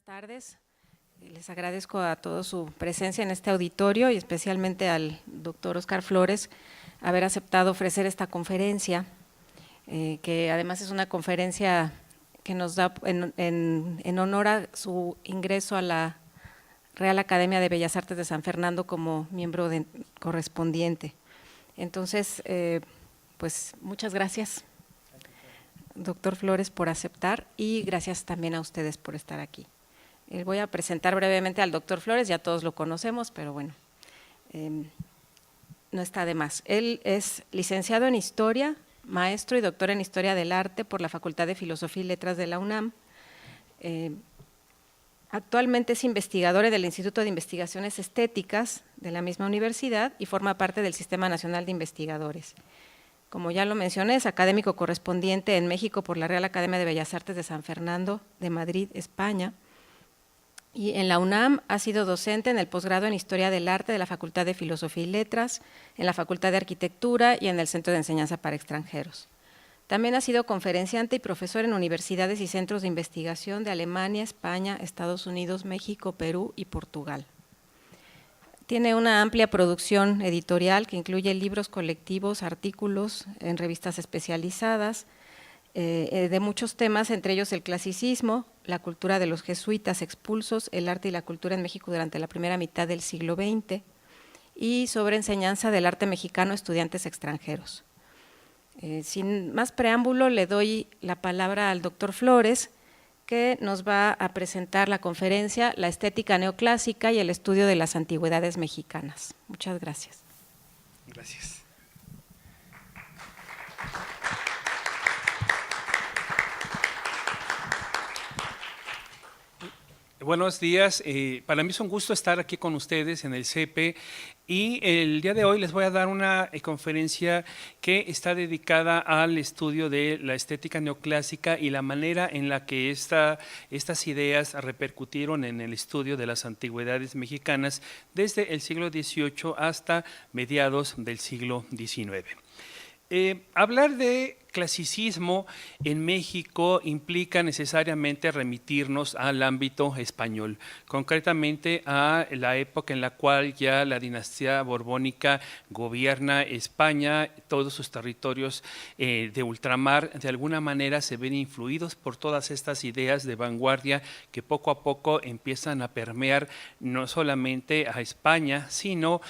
tardes. Les agradezco a todos su presencia en este auditorio y especialmente al doctor Óscar Flores haber aceptado ofrecer esta conferencia, que además es una conferencia que nos da en honor a su ingreso a la Real Academia de Bellas Artes de San Fernando como miembro correspondiente. Entonces, pues muchas gracias, doctor Flores, por aceptar y gracias también a ustedes por estar aquí. Voy a presentar brevemente al doctor Flores, ya todos lo conocemos, pero bueno, no está de más. Él es licenciado en Historia, maestro y doctor en Historia del Arte por la Facultad de Filosofía y Letras de la UNAM. Actualmente es investigador en el Instituto de Investigaciones Estéticas de la misma universidad y forma parte del Sistema Nacional de Investigadores. Como ya lo mencioné, es académico correspondiente en México por la Real Academia de Bellas Artes de San Fernando de Madrid, España. Y en la UNAM ha sido docente en el posgrado en Historia del Arte de la Facultad de Filosofía y Letras, en la Facultad de Arquitectura y en el Centro de Enseñanza para Extranjeros. También ha sido conferenciante y profesor en universidades y centros de investigación de Alemania, España, Estados Unidos, México, Perú y Portugal. Tiene una amplia producción editorial que incluye libros colectivos, artículos en revistas especializadas, de muchos temas, entre ellos el clasicismo, la cultura de los jesuitas expulsos, el arte y la cultura en México durante la primera mitad del siglo XX y sobre enseñanza del arte mexicano a estudiantes extranjeros. Sin más preámbulo, le doy la palabra al doctor Flores, que nos va a presentar la conferencia La estética neoclásica y el estudio de las antigüedades mexicanas. Muchas gracias. Gracias. Buenos días, para mí es un gusto estar aquí con ustedes en el CEPE y el día de hoy les voy a dar una conferencia que está dedicada al estudio de la estética neoclásica y la manera en la que estas ideas repercutieron en el estudio de las antigüedades mexicanas desde el siglo XVIII hasta mediados del siglo XIX. Hablar de clasicismo en México implica necesariamente remitirnos al ámbito español, concretamente a la época en la cual ya la dinastía borbónica gobierna España, todos sus territorios de ultramar de alguna manera se ven influidos por todas estas ideas de vanguardia que poco a poco empiezan a permear no solamente a España, sino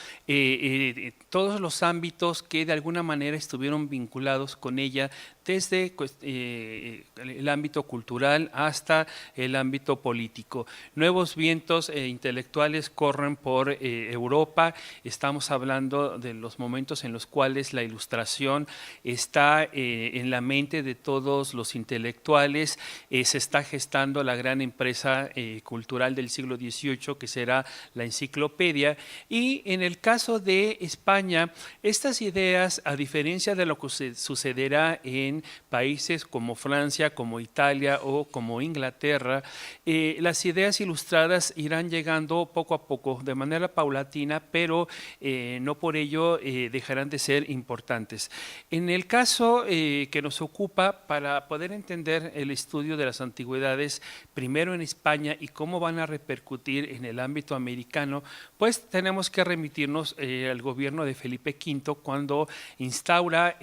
todos los ámbitos que de alguna manera estuvieron vinculados con ella, desde el ámbito cultural hasta el ámbito político. Nuevos vientos intelectuales corren por Europa. Estamos hablando de los momentos en los cuales la Ilustración está en la mente de todos los intelectuales. Se está gestando la gran empresa cultural del siglo XVIII, que será la Enciclopedia. Y en el caso de España, estas ideas, a diferencia de lo que sucederá en países como Francia, como Italia o como Inglaterra, las ideas ilustradas irán llegando poco a poco, de manera paulatina, pero no por ello dejarán de ser importantes. En el caso que nos ocupa, para poder entender el estudio de las antigüedades, primero en España y cómo van a repercutir en el ámbito americano, pues tenemos que remitirnos al gobierno de Felipe V, cuando instaura,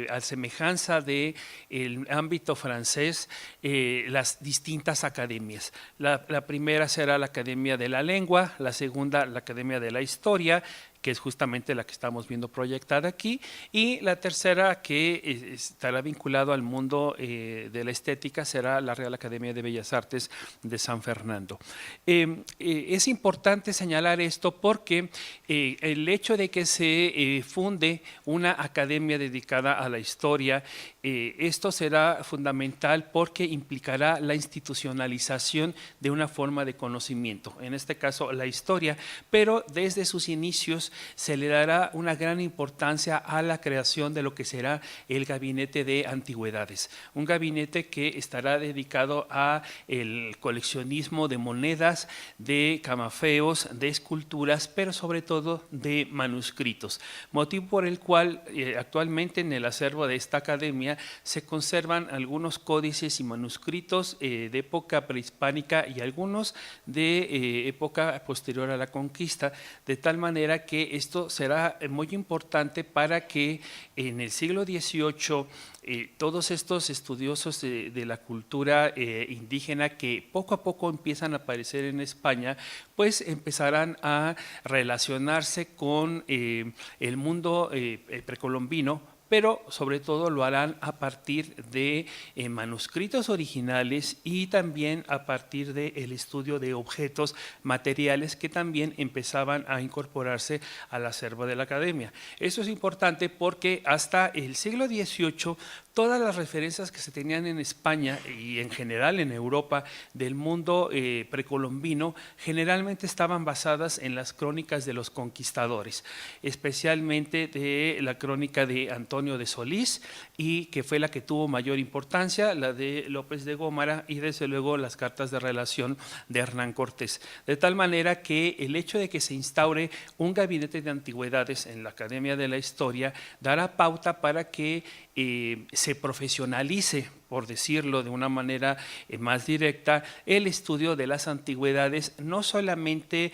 a semejanza de el ámbito francés, las distintas academias. La primera será la Academia de la Lengua, la segunda la Academia de la Historia, que es justamente la que estamos viendo proyectada aquí, y la tercera, que estará vinculado al mundo de la estética, será la Real Academia de Bellas Artes de San Fernando. Es importante señalar esto porque el hecho de que se funde una academia dedicada a la historia, esto será fundamental porque implicará la institucionalización de una forma de conocimiento, en este caso la historia, pero desde sus inicios se le dará una gran importancia a la creación de lo que será el Gabinete de Antigüedades, un gabinete que estará dedicado a el coleccionismo de monedas, de camafeos, de esculturas, pero sobre todo de manuscritos, motivo por el cual actualmente en el acervo de esta academia España se conservan algunos códices y manuscritos de época prehispánica y algunos de época posterior a la conquista, de tal manera que esto será muy importante para que en el siglo XVIII todos estos estudiosos de la cultura indígena que poco a poco empiezan a aparecer en España, pues empezarán a relacionarse con el mundo precolombino, pero sobre todo lo harán a partir de manuscritos originales y también a partir del estudio de objetos materiales que también empezaban a incorporarse al acervo de la academia. Eso es importante porque hasta el siglo XVIII todas las referencias que se tenían en España y en general en Europa del mundo precolombino generalmente estaban basadas en las crónicas de los conquistadores, especialmente de la crónica de Antonio de Solís, y que fue la que tuvo mayor importancia, la de López de Gómara y desde luego las cartas de relación de Hernán Cortés. De tal manera que el hecho de que se instaure un gabinete de antigüedades en la Academia de la Historia dará pauta para que se profesionalice, por decirlo de una manera más directa, el estudio de las antigüedades, no solamente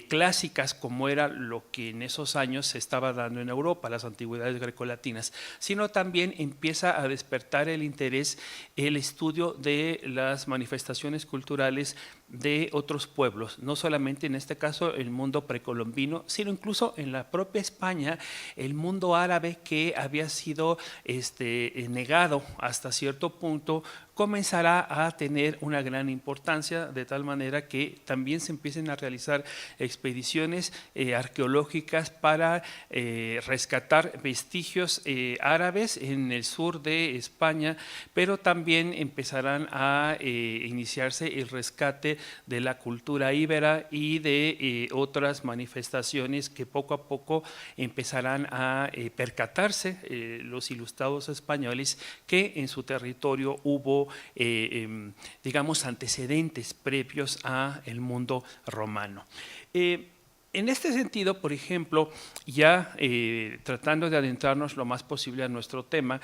clásicas como era lo que en esos años se estaba dando en Europa, las antigüedades grecolatinas, sino también empieza a despertar el interés el estudio de las manifestaciones culturales de otros pueblos, no solamente en este caso el mundo precolombino, sino incluso en la propia España, el mundo árabe que había sido negado hasta cierto punto, comenzará a tener una gran importancia, de tal manera que también se empiecen a realizar expediciones arqueológicas para rescatar vestigios árabes en el sur de España, pero también empezarán a iniciarse el rescate de la cultura íbera y de otras manifestaciones que poco a poco empezarán a percatarse los ilustrados españoles que en su territorio hubo digamos antecedentes previos a el mundo romano. En este sentido, por ejemplo, ya tratando de adentrarnos lo más posible a nuestro tema,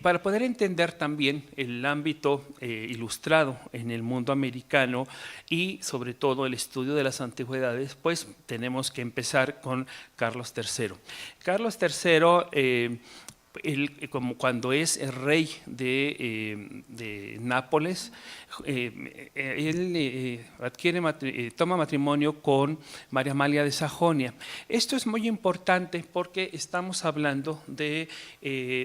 para poder entender también el ámbito ilustrado en el mundo americano y sobre todo el estudio de las antigüedades, pues tenemos que empezar con Carlos III. Carlos III, como cuando es el rey de Nápoles, él toma matrimonio con María Amalia de Sajonia. Esto es muy importante porque estamos hablando de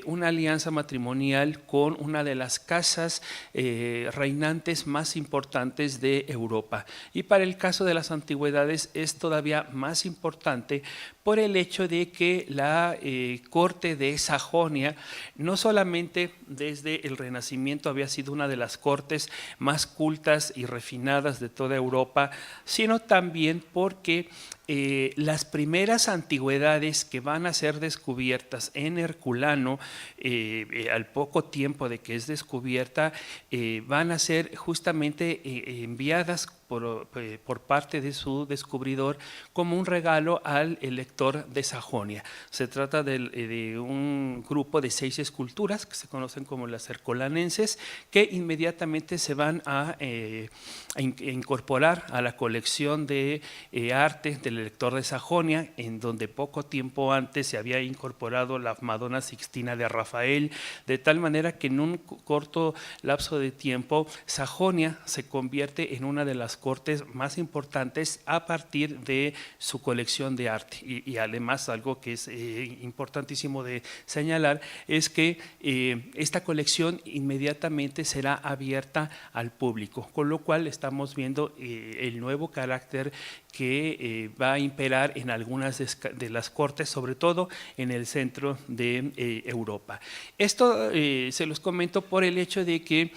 una alianza matrimonial con una de las casas reinantes más importantes de Europa. Y para el caso de las antigüedades es todavía más importante por el hecho de que la corte de Sajonia no solamente desde el Renacimiento había sido una de las cortes más cultas y refinadas de toda Europa, sino también porque las primeras antigüedades que van a ser descubiertas en Herculano, al poco tiempo de que es descubierta, van a ser justamente enviadas por parte de su descubridor como un regalo al elector de Sajonia. Se trata de un grupo de 6 esculturas que se conocen como las herculanenses, que inmediatamente se van a incorporar a la colección de arte del elector de Sajonia, en donde poco tiempo antes se había incorporado la Madonna Sixtina de Rafael, de tal manera que en un corto lapso de tiempo Sajonia se convierte en una de las cortes más importantes a partir de su colección de arte. Y además algo que es importantísimo de señalar es que esta colección inmediatamente será abierta al público, con lo cual estamos viendo el nuevo carácter que va a imperar en algunas de las cortes, sobre todo en el centro de Europa. Esto se los comento por el hecho de que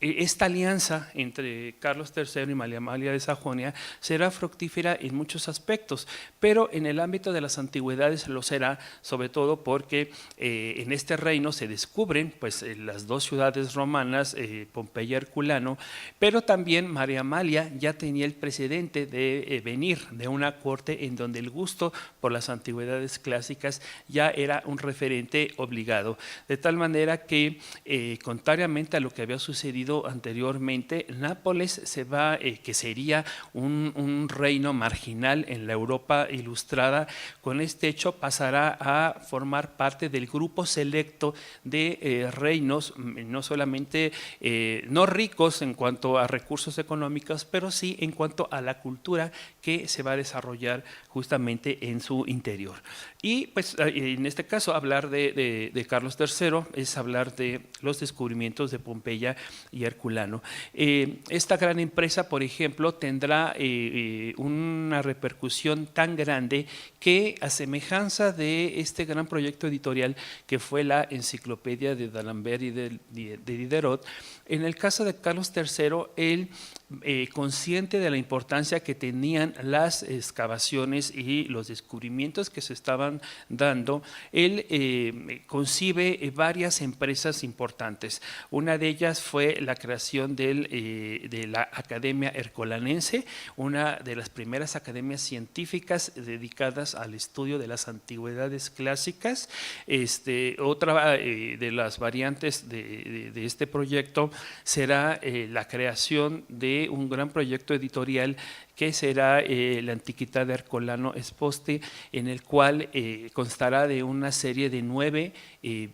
esta alianza entre Carlos III y María Amalia de Sajonia será fructífera en muchos aspectos, pero en el ámbito de las antigüedades lo será, sobre todo porque en este reino se descubren pues, las dos ciudades romanas, Pompeya y Herculano, pero también María Amalia ya tenía el precedente de venir de una corte en donde el gusto por las antigüedades clásicas ya era un referente obligado, de tal manera que, contrariamente a lo que había sucedido anteriormente, Nápoles que sería un reino marginal en la Europa ilustrada, con este hecho pasará a formar parte del grupo selecto de reinos, no solamente no ricos en cuanto a recursos económicos, pero sí en cuanto a la cultura que se va a desarrollar justamente en su interior. Y pues en este caso hablar de Carlos III es hablar de los descubrimientos de Pompeya y Herculano. Esta gran empresa, por ejemplo, tendrá una repercusión tan grande que, a semejanza de este gran proyecto editorial que fue la Enciclopedia de D'Alembert y de Diderot, en el caso de Carlos III, él, consciente de la importancia que tenían las excavaciones y los descubrimientos que se estaban dando, él concibe varias empresas importantes. Una de ellas fue la creación de la Academia Herculanense, una de las primeras academias científicas dedicadas al estudio de las antigüedades clásicas. Otra de las variantes de este proyecto será la creación de un gran proyecto editorial que será la Antiquità de Ercolano Esposti, en el cual constará de una serie de 9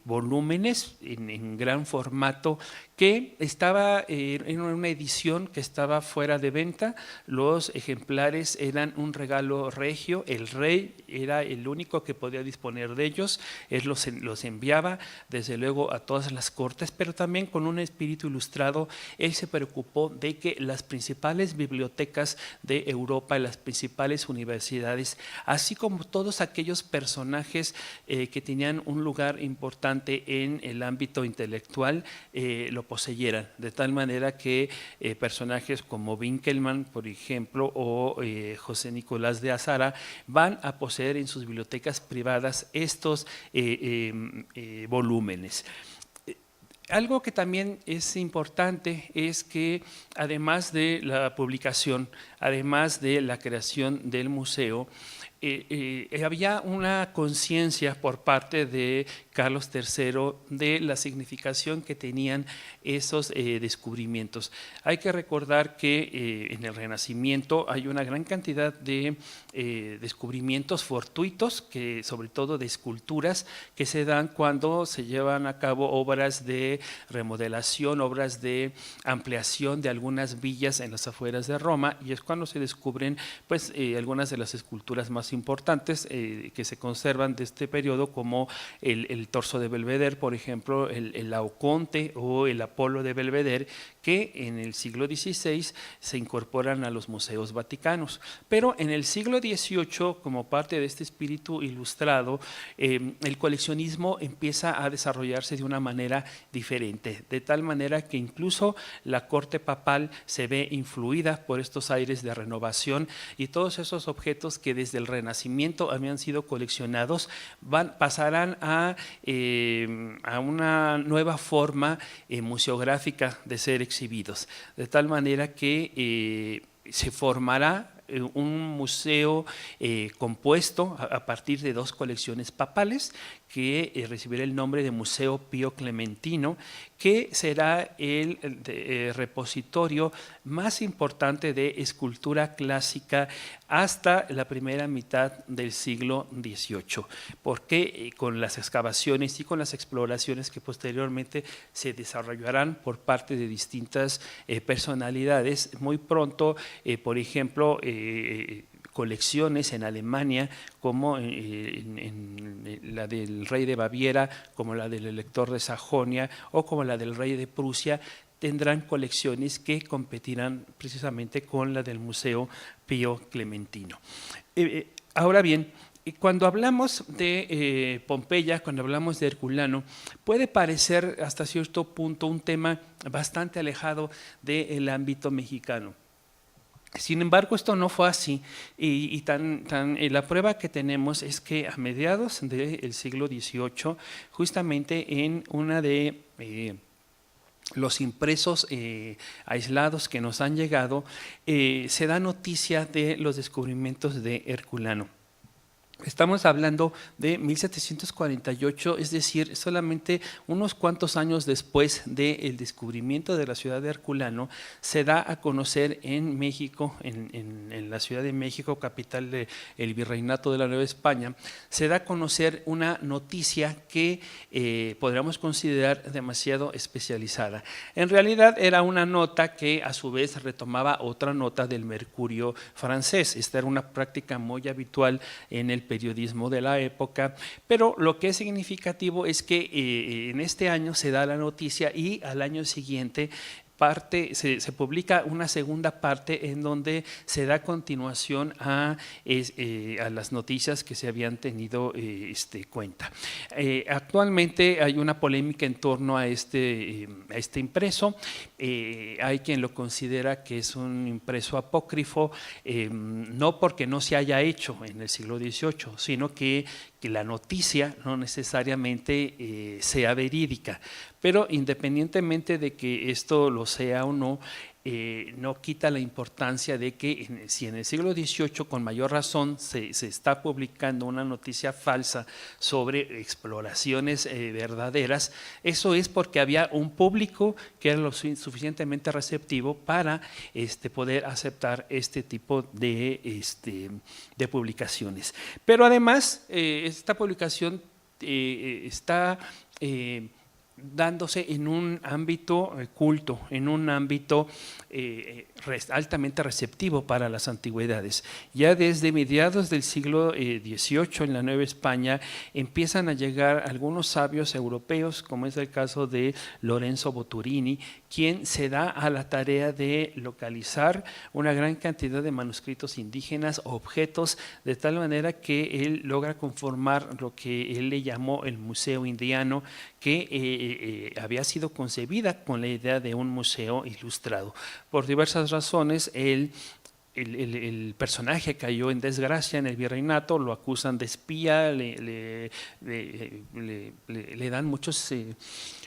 volúmenes en gran formato, que estaba en una edición que estaba fuera de venta. Los ejemplares eran un regalo regio, el rey era el único que podía disponer de ellos, él los enviaba desde luego a todas las cortes, pero también con un espíritu ilustrado. Él se preocupó de que las principales bibliotecas de Europa y las principales universidades, así como todos aquellos personajes que tenían un lugar importante en el ámbito intelectual, lo poseyeran, de tal manera que personajes como Winkelmann, por ejemplo, o José Nicolás de Azara van a poseer en sus bibliotecas privadas estos volúmenes. Algo que también es importante es que, además de la publicación, además de la creación del museo, había una conciencia por parte de Carlos III de la significación que tenían esos descubrimientos. Hay que recordar que en el Renacimiento hay una gran cantidad de descubrimientos fortuitos, que sobre todo de esculturas, que se dan cuando se llevan a cabo obras de remodelación, obras de ampliación de algunas villas en las afueras de Roma, y es cuando se descubren pues, algunas de las esculturas más importantes que se conservan de este periodo, como el torso de Belvedere, por ejemplo, el Laoconte o el Apolo de Belvedere, que en el siglo XVI se incorporan a los museos vaticanos. Pero en el siglo XVIII, como parte de este espíritu ilustrado, el coleccionismo empieza a desarrollarse de una manera diferente, de tal manera que incluso la corte papal se ve influida por estos aires de renovación, y todos esos objetos que desde el Renacimiento habían sido coleccionados pasarán a una nueva forma museográfica de ser exhibidos, de tal manera que se formará un museo compuesto a partir de 2 colecciones papales, que recibirá el nombre de Museo Pío Clementino, que será el repositorio más importante de escultura clásica hasta la primera mitad del siglo XVIII, porque con las excavaciones y con las exploraciones que posteriormente se desarrollarán por parte de distintas personalidades, muy pronto, por ejemplo, colecciones en Alemania, como en la del rey de Baviera, como la del elector de Sajonia o como la del rey de Prusia, tendrán colecciones que competirán precisamente con la del Museo Pío Clementino. Ahora bien, Y cuando hablamos de Pompeya, cuando hablamos de Herculano, puede parecer hasta cierto punto un tema bastante alejado del ámbito mexicano. Sin embargo, esto no fue así, y la prueba que tenemos es que a mediados del siglo XVIII, justamente en una de los impresos aislados que nos han llegado, se da noticia de los descubrimientos de Herculano. Estamos hablando de 1748, es decir, solamente unos cuantos años después del descubrimiento de la ciudad de Herculano, se da a conocer en México, en la Ciudad de México, capital del Virreinato de la Nueva España, se da a conocer una noticia que podríamos considerar demasiado especializada. En realidad era una nota que a su vez retomaba otra nota del Mercurio francés. Esta era una práctica muy habitual en el periodismo de la época, pero lo que es significativo es que en este año se da la noticia y al año siguiente se publica una segunda parte en donde se da continuación a las noticias que se habían tenido cuenta. Actualmente hay una polémica en torno a este impreso. Hay quien lo considera que es un impreso apócrifo, no porque no se haya hecho en el siglo XVIII, sino que la noticia no necesariamente sea verídica. Pero independientemente de que esto lo sea o no, no quita la importancia de que si en el siglo XVIII con mayor razón se está publicando una noticia falsa sobre exploraciones verdaderas, eso es porque había un público que era lo suficientemente receptivo para poder aceptar este tipo de publicaciones. Pero además esta publicación está dándose en un ámbito culto, en un ámbito altamente receptivo para las antigüedades. Ya desde mediados del siglo XVIII en la Nueva España empiezan a llegar algunos sabios europeos, como es el caso de Lorenzo Boturini, quien se da a la tarea de localizar una gran cantidad de manuscritos indígenas, objetos, de tal manera que él logra conformar lo que él le llamó el Museo Indiano, que había sido concebida con la idea de un museo ilustrado. Por diversas razones, el personaje cayó en desgracia en el virreinato, lo acusan de espía, le dan muchas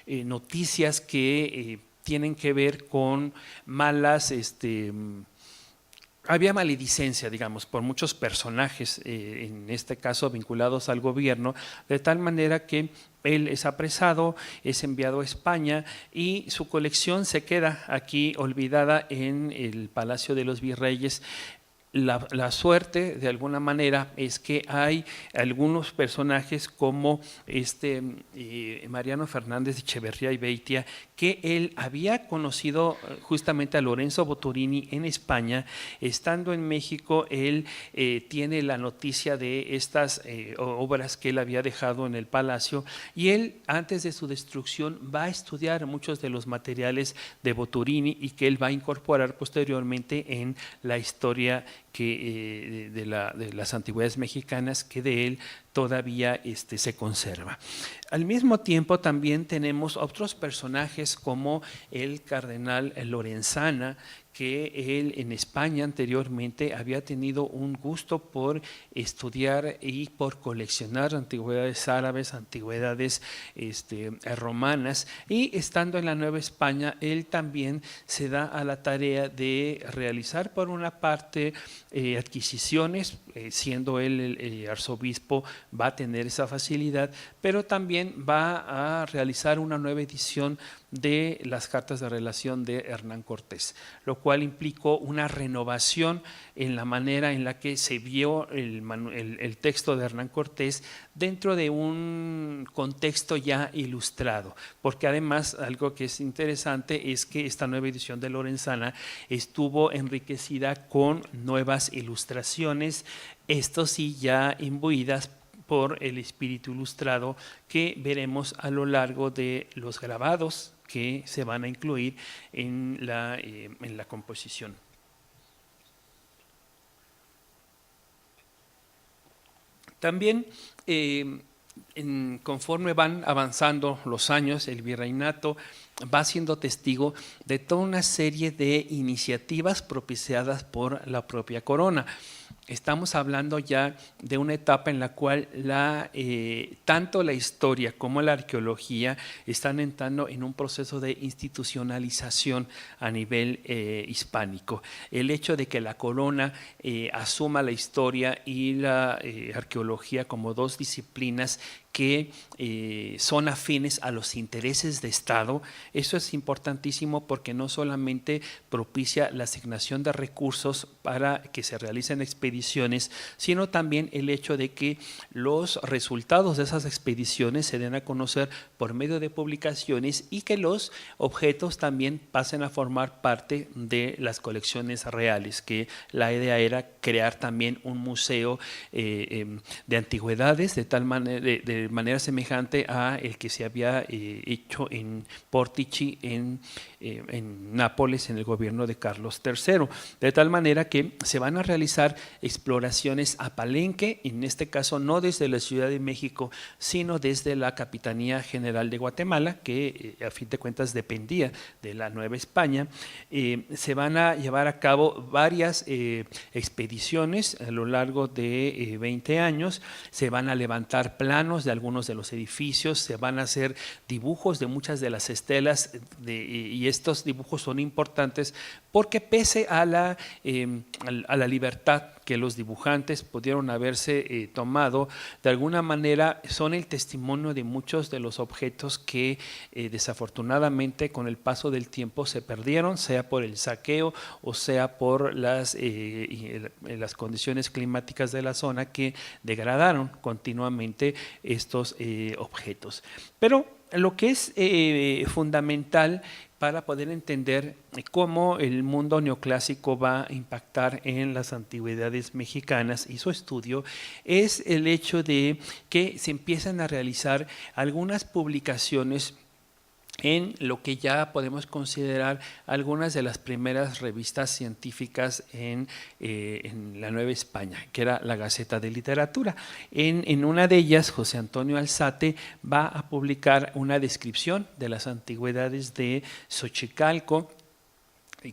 noticias que tienen que ver con malas… había maledicencia, digamos, por muchos personajes, en este caso vinculados al gobierno, de tal manera que él es apresado, es enviado a España y su colección se queda aquí olvidada en el Palacio de los Virreyes. La suerte, de alguna manera, es que hay algunos personajes como Mariano Fernández de Echeverría y Beitia, que él había conocido justamente a Lorenzo Boturini en España. Estando en México, él tiene la noticia de estas obras que él había dejado en el palacio, y él, antes de su destrucción, va a estudiar muchos de los materiales de Boturini y que él va a incorporar posteriormente en la historia de las antigüedades mexicanas, que de él todavía se conserva. Al mismo tiempo también tenemos otros personajes como el cardenal Lorenzana, que él en España anteriormente había tenido un gusto por estudiar y por coleccionar antigüedades árabes, antigüedades romanas, y estando en la Nueva España, él también se da a la tarea de realizar por una parte adquisiciones, siendo él el arzobispo, va a tener esa facilidad, pero también va a realizar una nueva edición de las cartas de relación de Hernán Cortés, lo cual implicó una renovación en la manera en la que se vio el texto de Hernán Cortés dentro de un contexto ya ilustrado, porque además algo que es interesante es que esta nueva edición de Lorenzana estuvo enriquecida con nuevas ilustraciones, esto sí ya imbuidas por el espíritu ilustrado que veremos a lo largo de los grabados que se van a incluir en la composición. También, conforme van avanzando los años, el virreinato va siendo testigo de toda una serie de iniciativas propiciadas por la propia corona. Estamos hablando ya de una etapa en la cual tanto la historia como la arqueología están entrando en un proceso de institucionalización a nivel hispánico. El hecho de que la corona asuma la historia y la arqueología como dos disciplinas que son afines a los intereses de Estado, eso es importantísimo porque no solamente propicia la asignación de recursos para que se realicen expediciones, sino también el hecho de que los resultados de esas expediciones se den a conocer por medio de publicaciones y que los objetos también pasen a formar parte de las colecciones reales, que la idea era crear también un museo de antigüedades de manera semejante a el que se había hecho en Portici, en Nápoles, en el gobierno de Carlos III, de tal manera que se van a realizar exploraciones a Palenque, en este caso no desde la Ciudad de México, sino desde la Capitanía General de Guatemala, que a fin de cuentas dependía de la Nueva España. Se van a llevar a cabo varias expediciones a lo largo de 20 años, se van a levantar planos de algunos de los edificios, se van a hacer dibujos de muchas de las estelas y estos dibujos son importantes porque pese a la libertad que los dibujantes pudieron haberse tomado, de alguna manera son el testimonio de muchos de los objetos que desafortunadamente con el paso del tiempo se perdieron, sea por el saqueo o sea por las condiciones climáticas de la zona que degradaron continuamente estos objetos. Pero lo que es fundamental para poder entender cómo el mundo neoclásico va a impactar en las antigüedades mexicanas y su estudio es el hecho de que se empiezan a realizar algunas publicaciones en lo que ya podemos considerar algunas de las primeras revistas científicas en la Nueva España, que era la Gaceta de Literatura. En una de ellas, José Antonio Alzate va a publicar una descripción de las antigüedades de Xochicalco,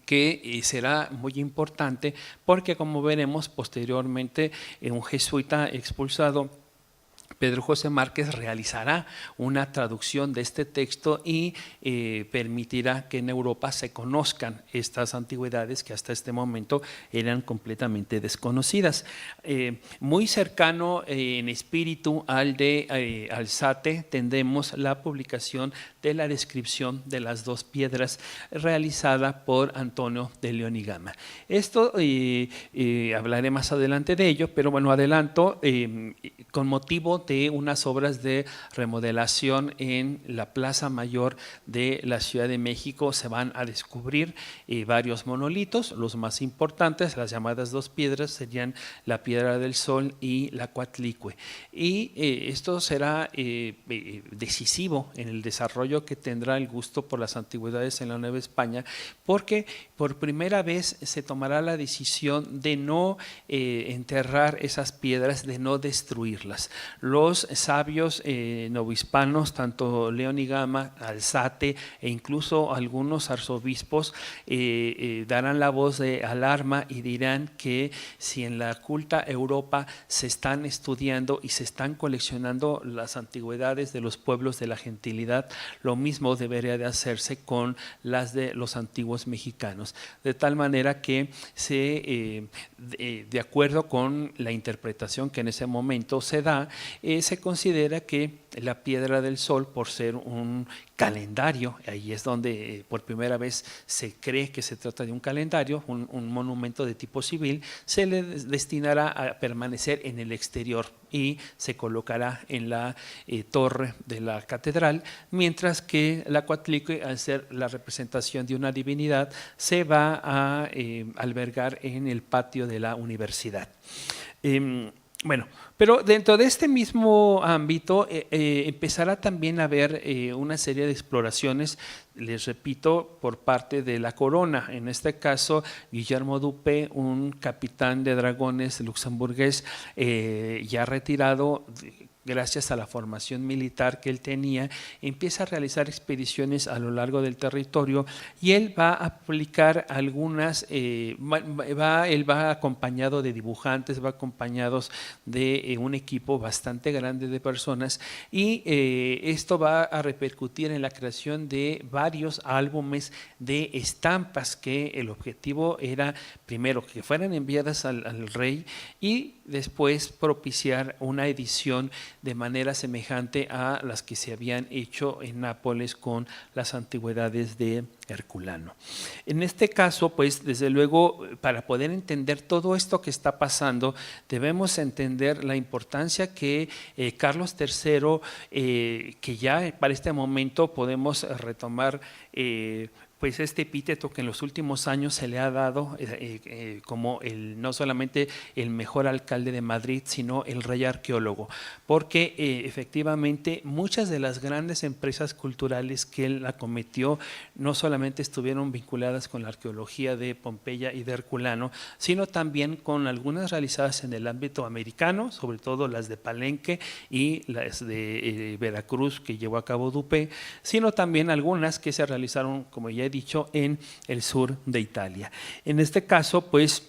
que será muy importante porque, como veremos posteriormente, un jesuita expulsado, Pedro José Márquez, realizará una traducción de este texto y permitirá que en Europa se conozcan estas antigüedades que hasta este momento eran completamente desconocidas. Muy cercano en espíritu al de Alzate tendremos la publicación de la descripción de las dos piedras realizada por Antonio de León y Gama. Esto hablaré más adelante de ello, pero bueno, adelanto con motivo de unas obras de remodelación en la Plaza Mayor de la Ciudad de México se van a descubrir varios monolitos. Los más importantes, las llamadas dos piedras, serían la Piedra del Sol y la Coatlicue. Y esto será decisivo en el desarrollo que tendrá el gusto por las antigüedades en la Nueva España, porque por primera vez se tomará la decisión de no enterrar esas piedras, de no destruirlas. Los sabios novohispanos, tanto León y Gama, Alzate e incluso algunos arzobispos darán la voz de alarma y dirán que si en la culta Europa se están estudiando y se están coleccionando las antigüedades de los pueblos de la gentilidad, lo mismo debería de hacerse con las de los antiguos mexicanos, de tal manera que de acuerdo con la interpretación que en ese momento se da, se considera que la Piedra del Sol, por ser un calendario, ahí es donde por primera vez se cree que se trata de un calendario, un monumento de tipo civil, se le destinará a permanecer en el exterior y se colocará en la torre de la catedral, mientras que la Coatlicue, al ser la representación de una divinidad, se va a albergar en el patio de la universidad. Bueno, pero dentro de este mismo ámbito empezará también a haber una serie de exploraciones, les repito, por parte de la corona. En este caso, Guillermo Dupé, un capitán de dragones luxemburgués ya retirado, gracias a la formación militar que él tenía, empieza a realizar expediciones a lo largo del territorio y él va a aplicar algunas, él va acompañado de dibujantes, va acompañado de un equipo bastante grande de personas y esto va a repercutir en la creación de varios álbumes de estampas que el objetivo era primero que fueran enviadas al rey y después propiciar una edición de manera semejante a las que se habían hecho en Nápoles con las antigüedades de Herculano. En este caso, pues desde luego, para poder entender todo esto que está pasando, debemos entender la importancia que Carlos III, que ya para este momento podemos retomar pues este epíteto que en los últimos años se le ha dado como no solamente el mejor alcalde de Madrid, sino el rey arqueólogo, porque efectivamente muchas de las grandes empresas culturales que él acometió no solamente estuvieron vinculadas con la arqueología de Pompeya y de Herculano, sino también con algunas realizadas en el ámbito americano, sobre todo las de Palenque y las de Veracruz que llevó a cabo Dupé, sino también algunas que se realizaron, como ya he dicho, en el sur de Italia. En este caso, pues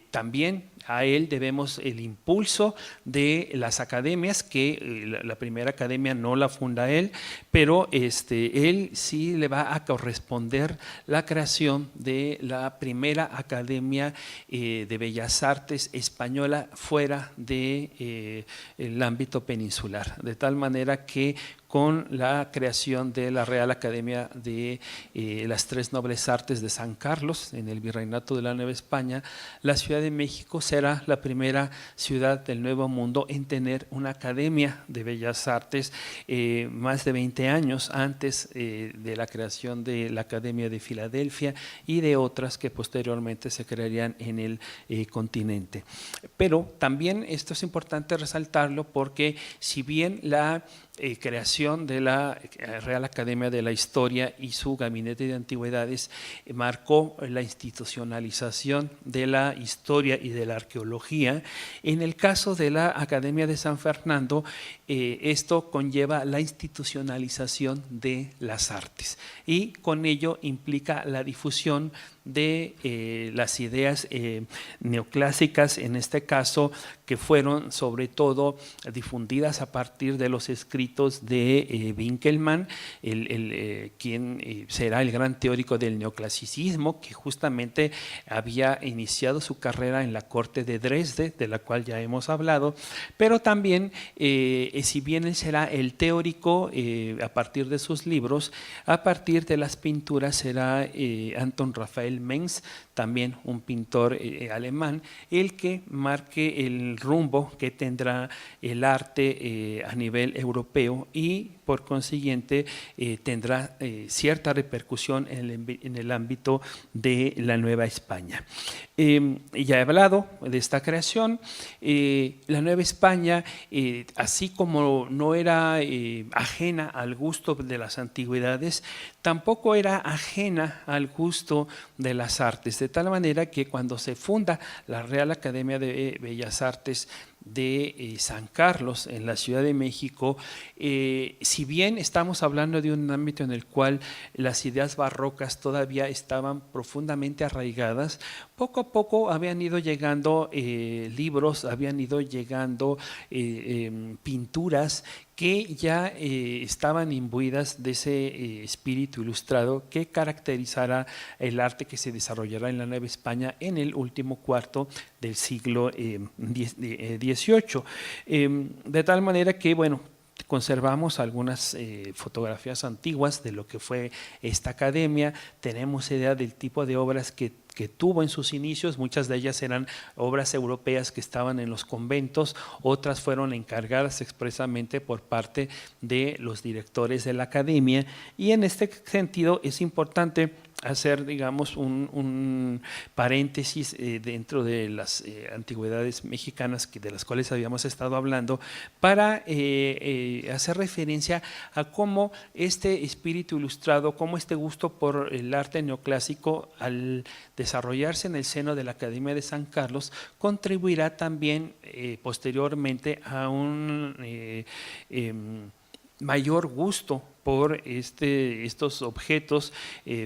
también a él debemos el impulso de las academias, que la primera academia no la funda él, pero él sí le va a corresponder la creación de la primera academia de Bellas Artes española fuera de el ámbito peninsular, de tal manera que con la creación de la Real Academia de las Tres Nobles Artes de San Carlos en el Virreinato de la Nueva España, la Ciudad de México será la primera ciudad del Nuevo Mundo en tener una Academia de Bellas Artes más de 20 años antes de la creación de la Academia de Filadelfia y de otras que posteriormente se crearían en el continente. Pero también esto es importante resaltarlo porque si bien la creación de la Real Academia de la Historia y su Gabinete de Antigüedades marcó la institucionalización de la historia y de la arqueología. En el caso de la Academia de San Fernando, esto conlleva la institucionalización de las artes y con ello implica la difusión de las ideas neoclásicas, en este caso, que fueron sobre todo difundidas a partir de los escritos de Winckelmann, quien será el gran teórico del neoclasicismo, que justamente había iniciado su carrera en la corte de Dresde, de la cual ya hemos hablado, pero también, si bien él será el teórico a partir de sus libros, a partir de las pinturas será Anton Raphael Mengs, también un pintor alemán, el que marque el rumbo que tendrá el arte a nivel europeo y por consiguiente tendrá cierta repercusión en el ámbito de la Nueva España. Ya he hablado de esta creación. La Nueva España, así como no era ajena al gusto de las antigüedades, tampoco era ajena al gusto de las artes, de tal manera que cuando se funda la Real Academia de Bellas Artes de San Carlos en la Ciudad de México, si bien estamos hablando de un ámbito en el cual las ideas barrocas todavía estaban profundamente arraigadas, poco a poco habían ido llegando libros, habían ido llegando pinturas que ya estaban imbuidas de ese espíritu ilustrado que caracterizará el arte que se desarrollará en la Nueva España en el último cuarto del siglo XVIII. De tal manera que, bueno, conservamos algunas fotografías antiguas de lo que fue esta academia, tenemos idea del tipo de obras que tuvo en sus inicios, muchas de ellas eran obras europeas que estaban en los conventos, otras fueron encargadas expresamente por parte de los directores de la academia y en este sentido es importante hacer, digamos, un paréntesis dentro de las antigüedades mexicanas de las cuales habíamos estado hablando, para hacer referencia a cómo este espíritu ilustrado, cómo este gusto por el arte neoclásico, al desarrollarse en el seno de la Academia de San Carlos, contribuirá también posteriormente a un mayor gusto por estos objetos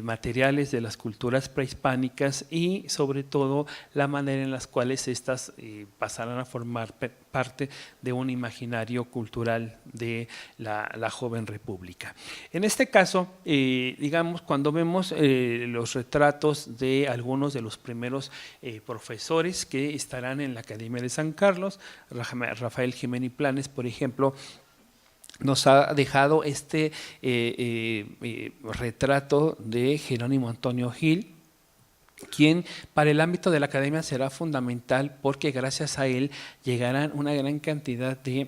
materiales de las culturas prehispánicas y sobre todo la manera en las cuales éstas pasarán a formar parte de un imaginario cultural de la joven república. En este caso, digamos, cuando vemos los retratos de algunos de los primeros profesores que estarán en la Academia de San Carlos, Rafael Jiménez Planes, por ejemplo, nos ha dejado este retrato de Jerónimo Antonio Gil, quien para el ámbito de la academia será fundamental porque gracias a él llegarán una gran cantidad de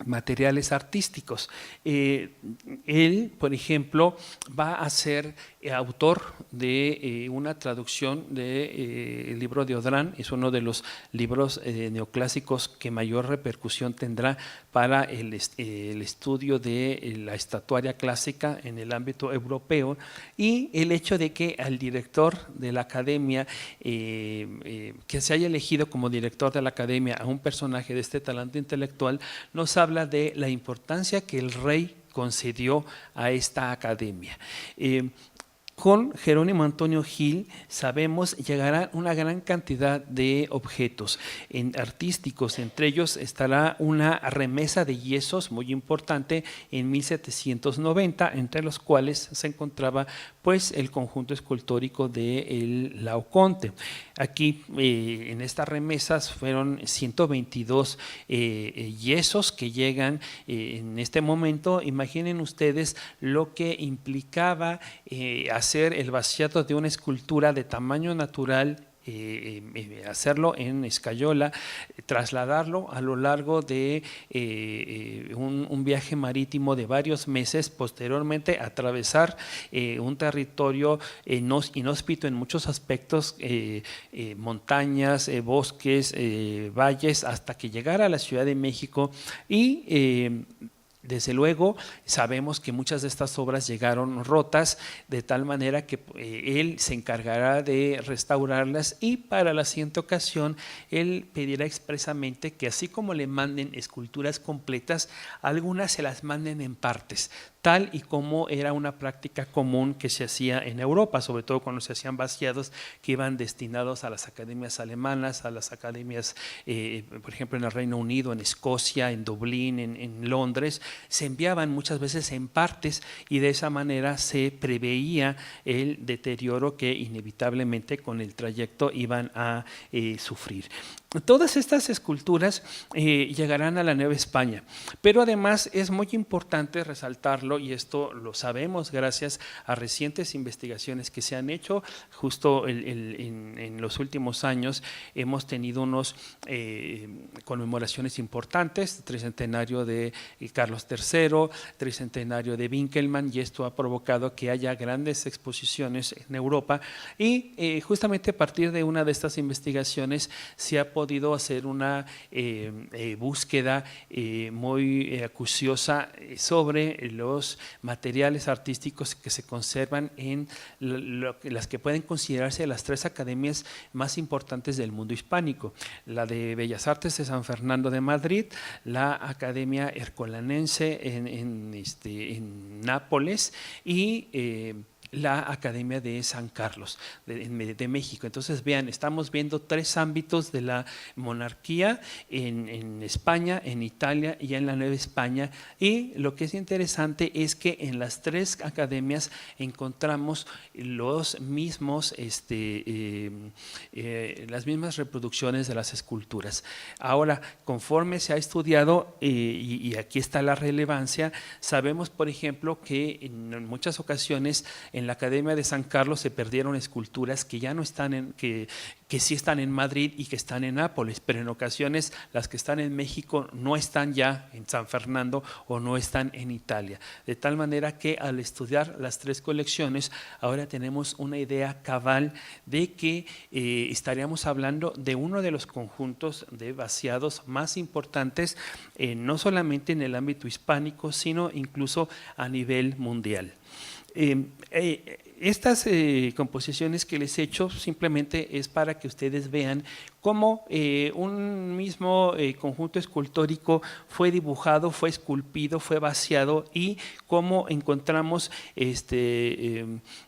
materiales artísticos. Él, por ejemplo, va a ser autor de una traducción del libro de Odrán, es uno de los libros neoclásicos que mayor repercusión tendrá para el estudio de la estatuaria clásica en el ámbito europeo, y el hecho de que al director de la academia, que se haya elegido como director de la academia a un personaje de este talante intelectual, nos habla de la importancia que el rey concedió a esta academia. Con Jerónimo Antonio Gil, sabemos, llegará una gran cantidad de objetos artísticos, entre ellos estará una remesa de yesos muy importante en 1790, entre los cuales se encontraba pues el conjunto escultórico del Laoconte. Aquí en estas remesas fueron 122 yesos que llegan en este momento. Imaginen ustedes lo que implicaba hacer el vaciado de una escultura de tamaño natural, hacerlo en escayola, trasladarlo a lo largo de un viaje marítimo de varios meses, posteriormente atravesar un territorio inhóspito en muchos aspectos, montañas, bosques, valles, hasta que llegara a la Ciudad de México y desde luego, sabemos que muchas de estas obras llegaron rotas, de tal manera que él se encargará de restaurarlas, y para la siguiente ocasión él pedirá expresamente que así como le manden esculturas completas, algunas se las manden en partes, tal y como era una práctica común que se hacía en Europa, sobre todo cuando se hacían vaciados que iban destinados a las academias alemanas, a las academias, por ejemplo, en el Reino Unido, en Escocia, en Dublín, en Londres. Se enviaban muchas veces en partes y de esa manera se preveía el deterioro que inevitablemente con el trayecto iban a sufrir. Todas estas esculturas llegarán a la Nueva España, pero además es muy importante resaltarlo, y esto lo sabemos gracias a recientes investigaciones que se han hecho. Justo en los últimos años hemos tenido unos conmemoraciones importantes, tricentenario de Carlos III, tricentenario de Winkelmann, y esto ha provocado que haya grandes exposiciones en Europa, y justamente a partir de una de estas investigaciones se ha podido hacer una búsqueda muy acuciosa sobre los materiales artísticos que se conservan en las que pueden considerarse las tres academias más importantes del mundo hispánico: la de Bellas Artes de San Fernando de Madrid, la Academia Ercolanense en Nápoles y la Academia de San Carlos de México. Entonces vean, estamos viendo tres ámbitos de la monarquía en España, en Italia y en la Nueva España, y lo que es interesante es que en las tres academias encontramos los mismos, las mismas reproducciones de las esculturas. Ahora, conforme se ha estudiado, y aquí está la relevancia, sabemos por ejemplo que en muchas ocasiones en en la Academia de San Carlos se perdieron esculturas que ya no están que sí están en Madrid y que están en Nápoles, pero en ocasiones las que están en México no están ya en San Fernando o no están en Italia. De tal manera que al estudiar las tres colecciones, ahora tenemos una idea cabal de que estaríamos hablando de uno de los conjuntos de vaciados más importantes, no solamente en el ámbito hispánico, sino incluso a nivel mundial. Estas composiciones que les he hecho simplemente es para que ustedes vean cómo un mismo conjunto escultórico fue dibujado, fue esculpido, fue vaciado y cómo encontramos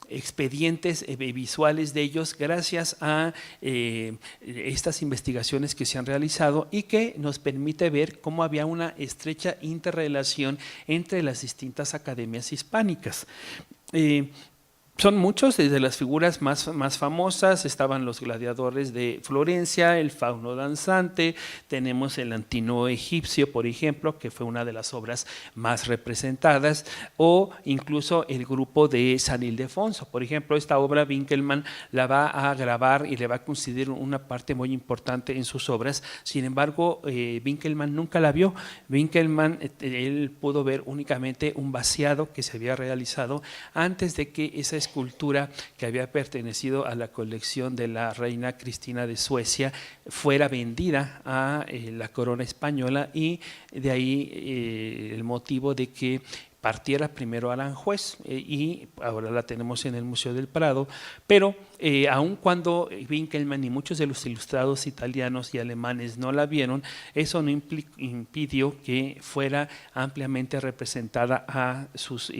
expedientes visuales de ellos gracias a estas investigaciones que se han realizado y que nos permite ver cómo había una estrecha interrelación entre las distintas academias hispánicas. Son muchos, desde las figuras más famosas, estaban los gladiadores de Florencia, el fauno danzante, tenemos el Antinoo egipcio, por ejemplo, que fue una de las obras más representadas, o incluso el grupo de San Ildefonso. Por ejemplo, esta obra Winkelmann la va a grabar y le va a considerar una parte muy importante en sus obras. Sin embargo, Winkelmann nunca la vio. Winkelmann, él pudo ver únicamente un vaciado que se había realizado antes de que esa escultura que había pertenecido a la colección de la reina Cristina de Suecia fuera vendida a la corona española, y de ahí el motivo de que partiera primero a Aranjuez y ahora la tenemos en el Museo del Prado, pero aun cuando Winkelmann y muchos de los ilustrados italianos y alemanes no la vieron, eso no impidió que fuera ampliamente representada a sus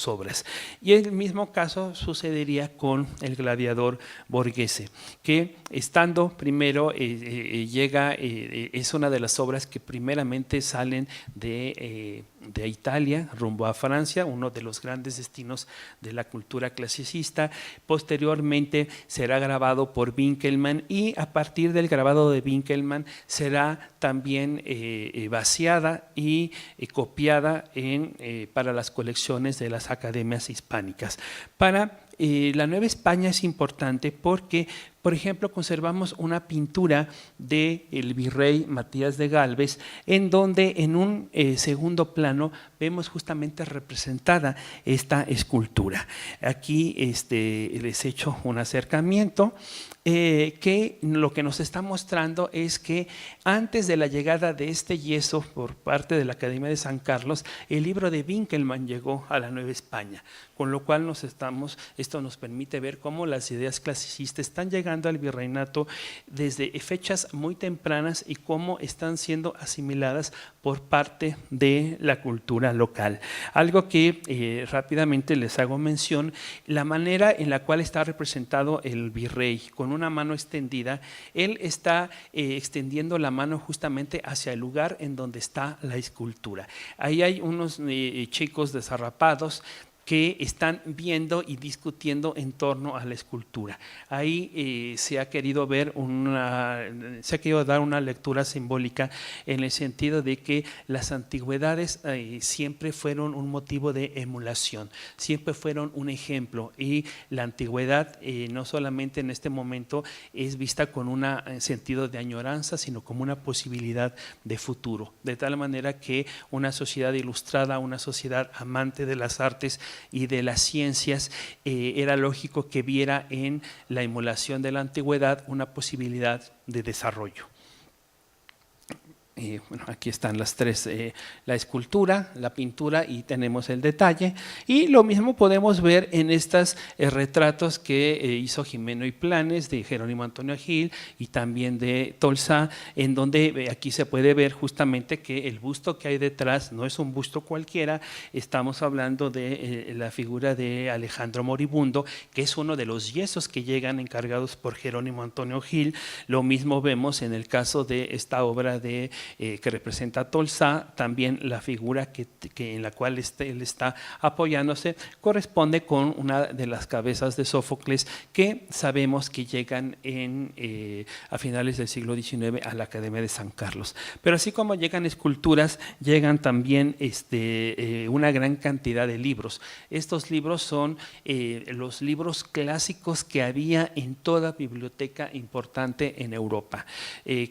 obras. Y el mismo caso sucedería con el gladiador Borghese, que estando primero llega, es una de las obras que primeramente salen de Italia rumbo a Francia, uno de los grandes destinos de la cultura clasicista. Posteriormente será grabado por Winkelmann y a partir del grabado de Winkelmann será también vaciada y copiada para las colecciones de las academias hispánicas. Para la Nueva España es importante porque, por ejemplo, conservamos una pintura del virrey Matías de Gálvez, en donde en un segundo plano vemos justamente representada esta escultura. Aquí les he hecho un acercamiento que lo que nos está mostrando es que antes de la llegada de este yeso por parte de la Academia de San Carlos, el libro de Winkelmann llegó a la Nueva España, con lo cual esto nos permite ver cómo las ideas clasicistas están llegando al virreinato desde fechas muy tempranas y cómo están siendo asimiladas por parte de la cultura local. Algo que rápidamente les hago mención, la manera en la cual está representado el virrey con una mano extendida, él está extendiendo la mano justamente hacia el lugar en donde está la escultura. Ahí hay unos chicos desarrapados que están viendo y discutiendo en torno a la escultura. Ahí se ha querido dar una lectura simbólica en el sentido de que las antigüedades siempre fueron un motivo de emulación, siempre fueron un ejemplo, y la antigüedad no solamente en este momento es vista con un sentido de añoranza, sino como una posibilidad de futuro, de tal manera que una sociedad ilustrada, una sociedad amante de las artes y de las ciencias, era lógico que viera en la emulación de la antigüedad una posibilidad de desarrollo. Bueno, aquí están las tres, la escultura, la pintura y tenemos el detalle, y lo mismo podemos ver en estos retratos que hizo Jimeno y Planes de Jerónimo Antonio Gil y también de Tolsá, en donde aquí se puede ver justamente que el busto que hay detrás no es un busto cualquiera, estamos hablando de la figura de Alejandro Moribundo, que es uno de los yesos que llegan encargados por Jerónimo Antonio Gil. Lo mismo vemos en el caso de esta obra de que representa a Tolsá, también la figura en la cual él está apoyándose corresponde con una de las cabezas de Sófocles que sabemos que llegan a finales del siglo XIX a la Academia de San Carlos. Pero así como llegan esculturas, llegan también una gran cantidad de libros. Estos libros son los libros clásicos que había en toda biblioteca importante en Europa.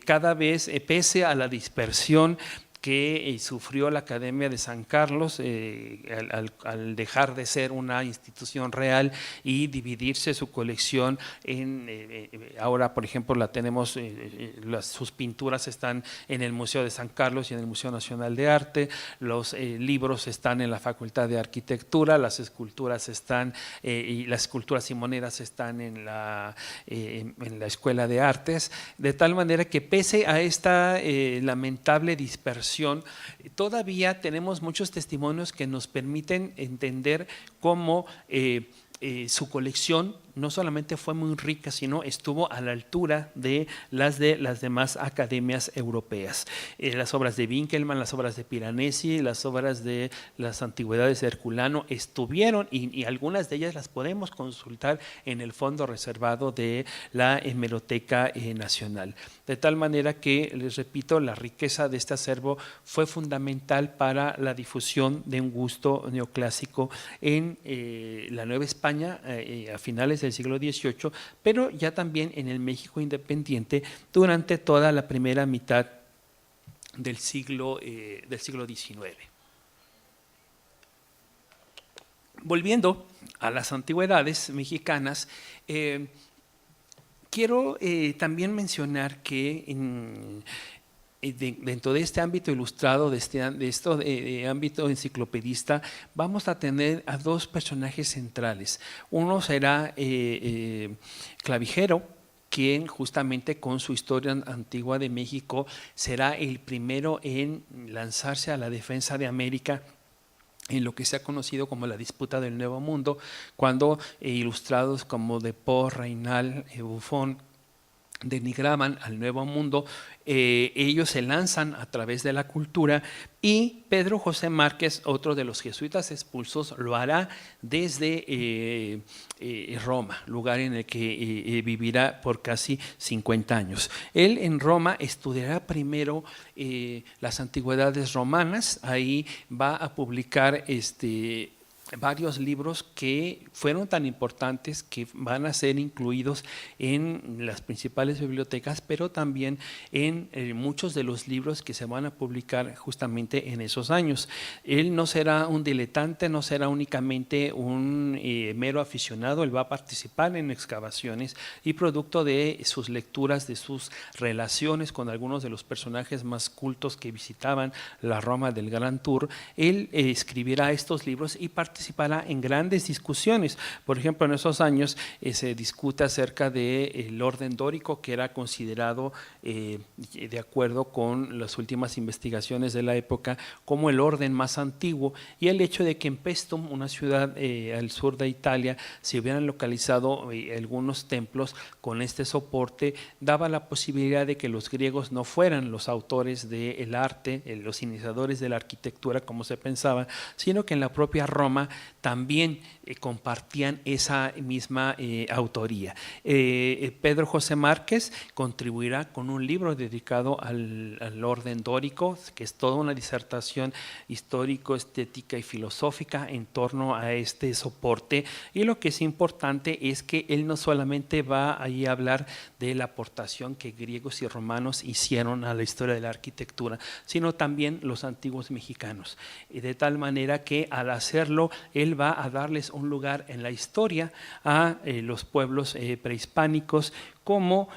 Cada vez, pese a la dispersión que sufrió la Academia de San Carlos al dejar de ser una institución real y dividirse su colección ahora por ejemplo la tenemos, sus pinturas están en el Museo de San Carlos y en el Museo Nacional de Arte, los libros están en la Facultad de Arquitectura, las esculturas están y las esculturas y monedas están en la Escuela de Artes, de tal manera que pese a esta lamentable dispersión, todavía tenemos muchos testimonios que nos permiten entender cómo su colección no solamente fue muy rica, sino estuvo a la altura de las demás academias europeas. Las obras de Winkelmann, las obras de Piranesi, las obras de las antigüedades de Herculano estuvieron y algunas de ellas las podemos consultar en el fondo reservado de la Hemeroteca Nacional. De tal manera que, les repito, la riqueza de este acervo fue fundamental para la difusión de un gusto neoclásico en la Nueva España a finales del siglo XVIII, pero ya también en el México independiente durante toda la primera mitad del siglo XIX. Volviendo a las antigüedades mexicanas, quiero también mencionar que dentro de este ámbito ilustrado, de ámbito enciclopedista, vamos a tener a dos personajes centrales. Uno será Clavijero, quien justamente con su historia antigua de México será el primero en lanzarse a la defensa de América en lo que se ha conocido como la disputa del Nuevo Mundo, cuando ilustrados como de Poe, Raynal, Buffon denigraban al Nuevo Mundo, ellos se lanzan a través de la cultura, y Pedro José Márquez, otro de los jesuitas expulsos, lo hará desde Roma, lugar en el que vivirá por casi 50 años. Él en Roma estudiará primero las antigüedades romanas, ahí va a publicar varios libros que fueron tan importantes que van a ser incluidos en las principales bibliotecas, pero también en muchos de los libros que se van a publicar justamente en esos años. Él no será un diletante, no será únicamente un mero aficionado, él va a participar en excavaciones y producto de sus lecturas, de sus relaciones con algunos de los personajes más cultos que visitaban la Roma del Gran Tour, él escribirá estos libros y participará en grandes discusiones. Por ejemplo, en esos años se discute acerca del orden dórico, que era considerado, de acuerdo con las últimas investigaciones de la época, como el orden más antiguo, y el hecho de que en Paestum, una ciudad al sur de Italia, se hubieran localizado algunos templos con este soporte, daba la posibilidad de que los griegos no fueran los autores del arte, los iniciadores de la arquitectura como se pensaba, sino que en la propia Roma también compartían esa misma autoría. Pedro José Márquez contribuirá con un libro dedicado al orden dórico, que es toda una disertación histórico, estética y filosófica en torno a este soporte, y lo que es importante es que él no solamente va ahí a hablar de la aportación que griegos y romanos hicieron a la historia de la arquitectura, sino también los antiguos mexicanos, y de tal manera que al hacerlo él va a darles un lugar en la historia a los pueblos prehispánicos, como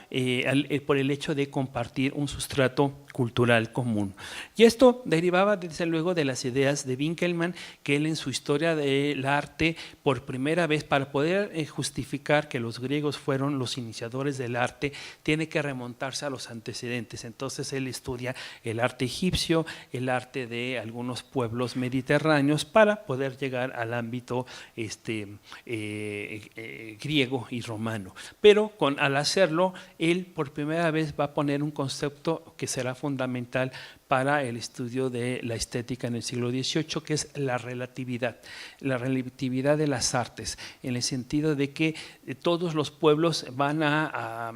por el hecho de compartir un sustrato cultural común. Y esto derivaba desde luego de las ideas de Winkelmann, que él en su historia del arte, por primera vez, para poder justificar que los griegos fueron los iniciadores del arte, tiene que remontarse a los antecedentes. Entonces él estudia el arte egipcio, el arte de algunos pueblos mediterráneos, para poder llegar llegar al ámbito griego y romano. Pero al hacerlo, él por primera vez va a poner un concepto que será fundamental para el estudio de la estética en el siglo XVIII, que es la relatividad de las artes, en el sentido de que todos los pueblos van a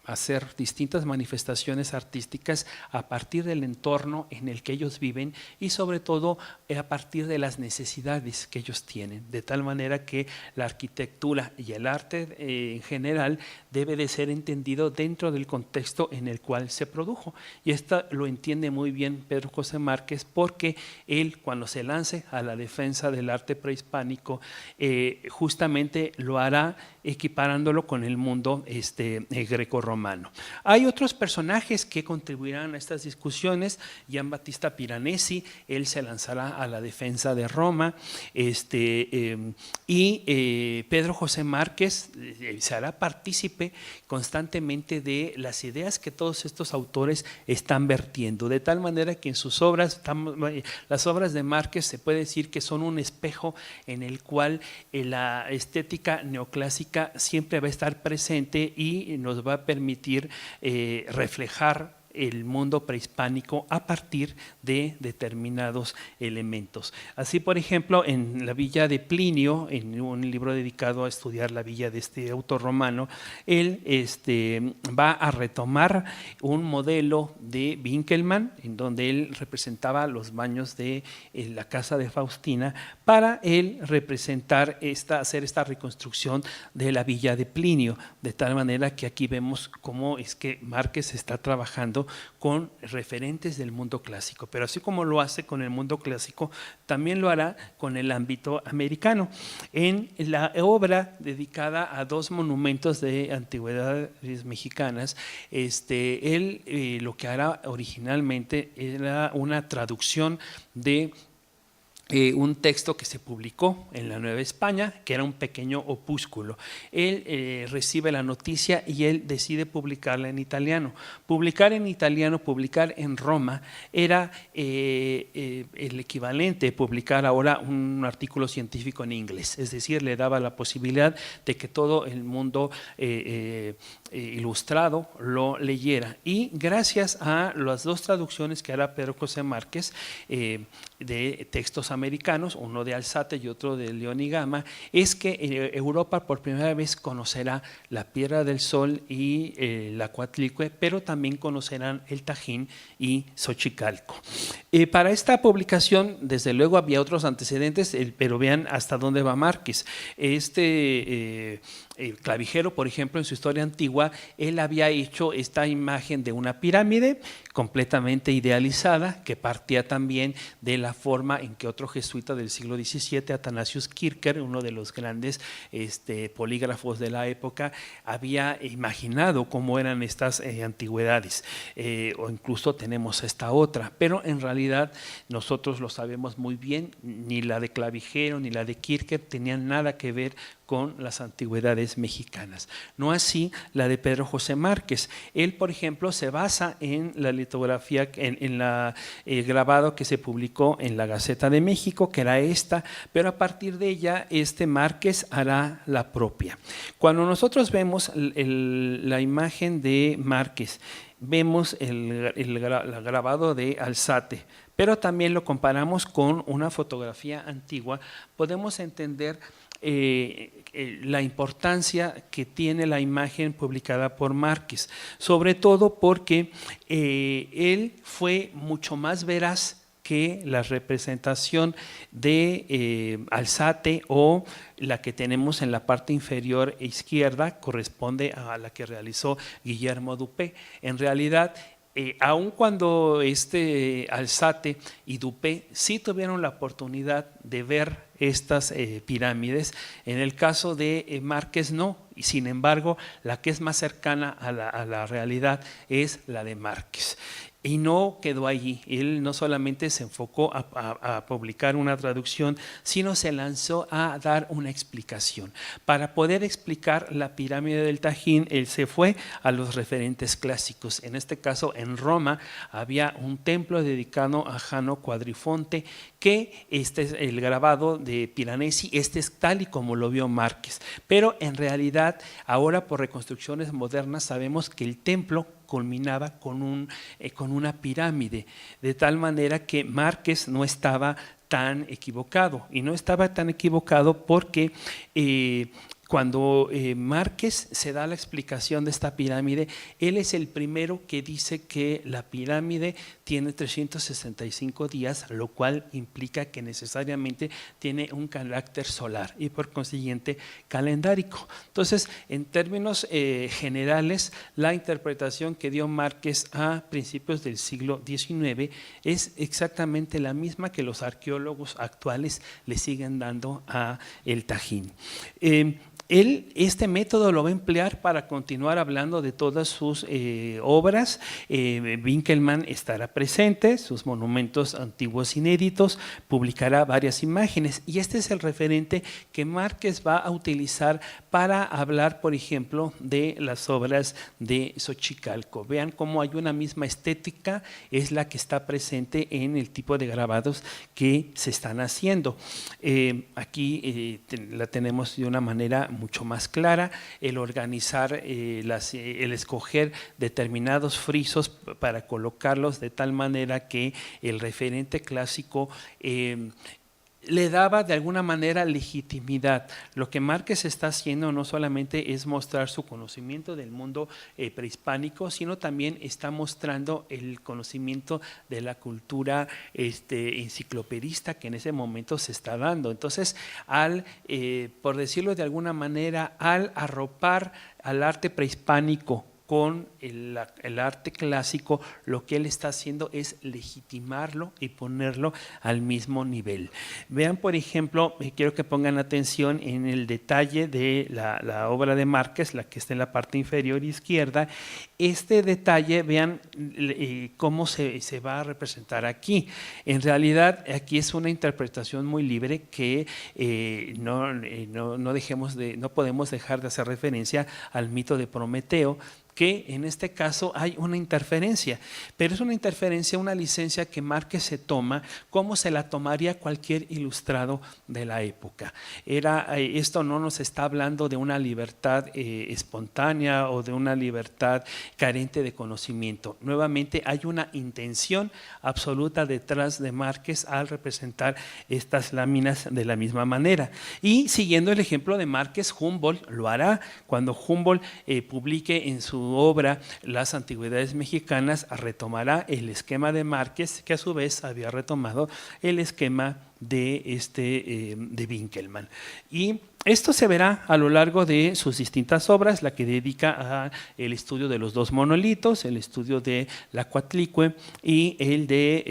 hacer distintas manifestaciones artísticas a partir del entorno en el que ellos viven y sobre todo a partir de las necesidades que ellos tienen, de tal manera que la arquitectura y el arte en general debe de ser entendido dentro del contexto en el cual se produjo. Y esto lo entiende muy bien Pedro José Márquez, porque él, cuando se lance a la defensa del arte prehispánico, justamente lo hará equiparándolo con el mundo greco-romano. Hay otros personajes que contribuirán a estas discusiones. Gian Battista Piranesi, él se lanzará a la defensa de Roma, y Pedro José Márquez se hará partícipe constantemente de las ideas que todos estos autores están vertiendo, de tal manera que en sus obras, las obras de Márquez se puede decir que son un espejo en el cual la estética neoclásica siempre va a estar presente y nos va a permitir reflejar el mundo prehispánico a partir de determinados elementos. Así, por ejemplo, en la villa de Plinio, en un libro dedicado a estudiar la villa de este autor romano, él va a retomar un modelo de Winkelmann, en donde él representaba los baños de la casa de Faustina, para él representar hacer esta reconstrucción de la villa de Plinio, de tal manera que aquí vemos cómo es que Márquez está trabajando con referentes del mundo clásico, pero así como lo hace con el mundo clásico, también lo hará con el ámbito americano. En la obra dedicada a dos monumentos de antigüedades mexicanas, él lo que hará originalmente era una traducción de un texto que se publicó en la Nueva España, que era un pequeño opúsculo. Él recibe la noticia y él decide publicarla en italiano. Publicar en italiano, publicar en Roma, era el equivalente a publicar ahora un artículo científico en inglés, es decir, le daba la posibilidad de que todo el mundo ilustrado lo leyera. Y gracias a las dos traducciones que hará Pedro José Márquez de textos americanos, uno de Alzate y otro de León y Gama, es que Europa por primera vez conocerá la Piedra del Sol y la Coatlicue, pero también conocerán el Tajín y Xochicalco. Para esta publicación, desde luego había otros antecedentes, pero vean hasta dónde va Márquez. Clavijero, por ejemplo, en su Historia Antigua, él había hecho esta imagen de una pirámide completamente idealizada, que partía también de la forma en que otro jesuita del siglo XVII, Athanasius Kircher, uno de los grandes polígrafos de la época, había imaginado cómo eran estas antigüedades, o incluso tenemos esta otra, pero en realidad nosotros lo sabemos muy bien, ni la de Clavijero ni la de Kircher tenían nada que ver con las antigüedades mexicanas. No así la de Pedro José Márquez. Él, por ejemplo, se basa en la litografía, en la grabado que se publicó en la Gaceta de México, que era esta, pero a partir de ella Márquez hará la propia. Cuando nosotros vemos la imagen de Márquez, vemos el grabado de Alzate, pero también lo comparamos con una fotografía antigua, podemos entender la importancia que tiene la imagen publicada por Márquez, sobre todo porque él fue mucho más veraz que la representación de Alzate, o la que tenemos en la parte inferior izquierda corresponde a la que realizó Guillermo Dupé. En realidad, aun cuando Alzate y Dupé sí tuvieron la oportunidad de ver estas pirámides, en el caso de Márquez no, y sin embargo la que es más cercana a la realidad es la de Márquez. Y no quedó allí, él no solamente se enfocó a publicar una traducción, sino se lanzó a dar una explicación. Para poder explicar la pirámide del Tajín, él se fue a los referentes clásicos. En este caso, en Roma había un templo dedicado a Jano Quadrifonte, que este es el grabado de Piranesi, este es tal y como lo vio Márquez. Pero en realidad, ahora por reconstrucciones modernas sabemos que el templo culminaba con una pirámide, de tal manera que Márquez no estaba tan equivocado, y no estaba tan equivocado porque cuando Márquez se da la explicación de esta pirámide, él es el primero que dice que la pirámide tiene 365 días, lo cual implica que necesariamente tiene un carácter solar y por consiguiente calendárico. Entonces, en términos generales, la interpretación que dio Márquez a principios del siglo XIX es exactamente la misma que los arqueólogos actuales le siguen dando a el Tajín. Él este método lo va a emplear para continuar hablando de todas sus obras. Winkelmann estará presente, sus monumentos antiguos inéditos, publicará varias imágenes y este es el referente que Márquez va a utilizar para hablar, por ejemplo, de las obras de Xochicalco. Vean cómo hay una misma estética, es la que está presente en el tipo de grabados que se están haciendo. Aquí la tenemos de una manera mucho más clara, el organizar, el escoger determinados frisos para colocarlos de tal manera que el referente clásico le daba de alguna manera legitimidad. Lo que Márquez está haciendo no solamente es mostrar su conocimiento del mundo prehispánico, sino también está mostrando el conocimiento de la cultura enciclopedista que en ese momento se está dando. Entonces, por decirlo de alguna manera, al arropar al arte prehispánico con el arte clásico, lo que él está haciendo es legitimarlo y ponerlo al mismo nivel. Vean, por ejemplo, quiero que pongan atención en el detalle de la obra de Márquez, la que está en la parte inferior izquierda. Este detalle, vean cómo se va a representar aquí. En realidad, aquí es una interpretación muy libre que no podemos dejar de hacer referencia al mito de Prometeo, que en este caso hay una interferencia, pero es una interferencia, una licencia que Márquez se toma como se la tomaría cualquier ilustrado de la época. Esto no nos está hablando de una libertad espontánea o de una libertad carente de conocimiento. Nuevamente hay una intención absoluta detrás de Márquez al representar estas láminas de la misma manera. Y siguiendo el ejemplo de Márquez, Humboldt lo hará cuando Humboldt publique en su obra Las Antigüedades Mexicanas, retomará el esquema de Márquez, que a su vez había retomado el esquema de Winkelmann. Y esto se verá a lo largo de sus distintas obras, la que dedica al estudio de los dos monolitos, el estudio de la Coatlicue y el de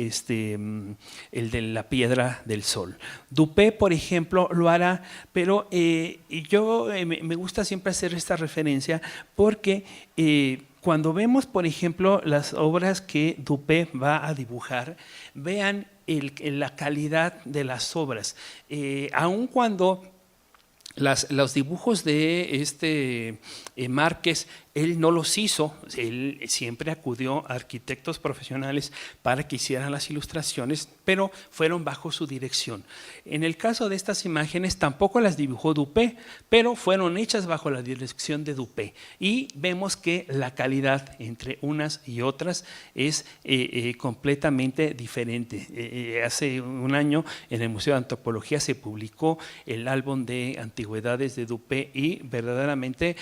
la Piedra del Sol. Dupuy, por ejemplo, lo hará, pero yo me gusta siempre hacer esta referencia porque cuando vemos, por ejemplo, las obras que Dupuy va a dibujar, vean la calidad de las obras. Aun cuando los dibujos de Márquez, él no los hizo, él siempre acudió a arquitectos profesionales para que hicieran las ilustraciones, pero fueron bajo su dirección. En el caso de estas imágenes tampoco las dibujó Dupuy, pero fueron hechas bajo la dirección de Dupuy. Y vemos que la calidad entre unas y otras es completamente diferente. Hace un año en el Museo de Antropología se publicó el álbum de antigüedades de Dupuy y verdaderamente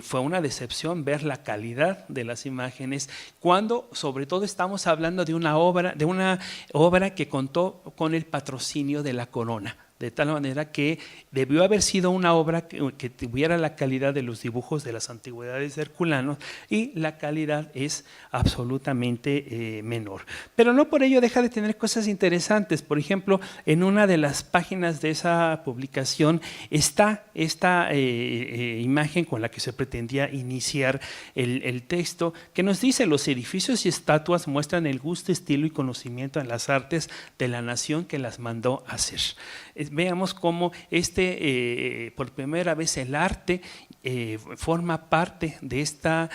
fue una decepción ver la calidad de las imágenes cuando sobre todo estamos hablando de una obra que contó con el patrocinio de la corona. de tal manera que debió haber sido una obra que tuviera la calidad de los dibujos de las antigüedades de Herculano, y la calidad es absolutamente menor. Pero no por ello deja de tener cosas interesantes. Por ejemplo, en una de las páginas de esa publicación está esta imagen con la que se pretendía iniciar el texto, que nos dice: los edificios y estatuas muestran el gusto, estilo y conocimiento en las artes de la nación que las mandó hacer. Veamos cómo por primera vez el arte forma parte de esta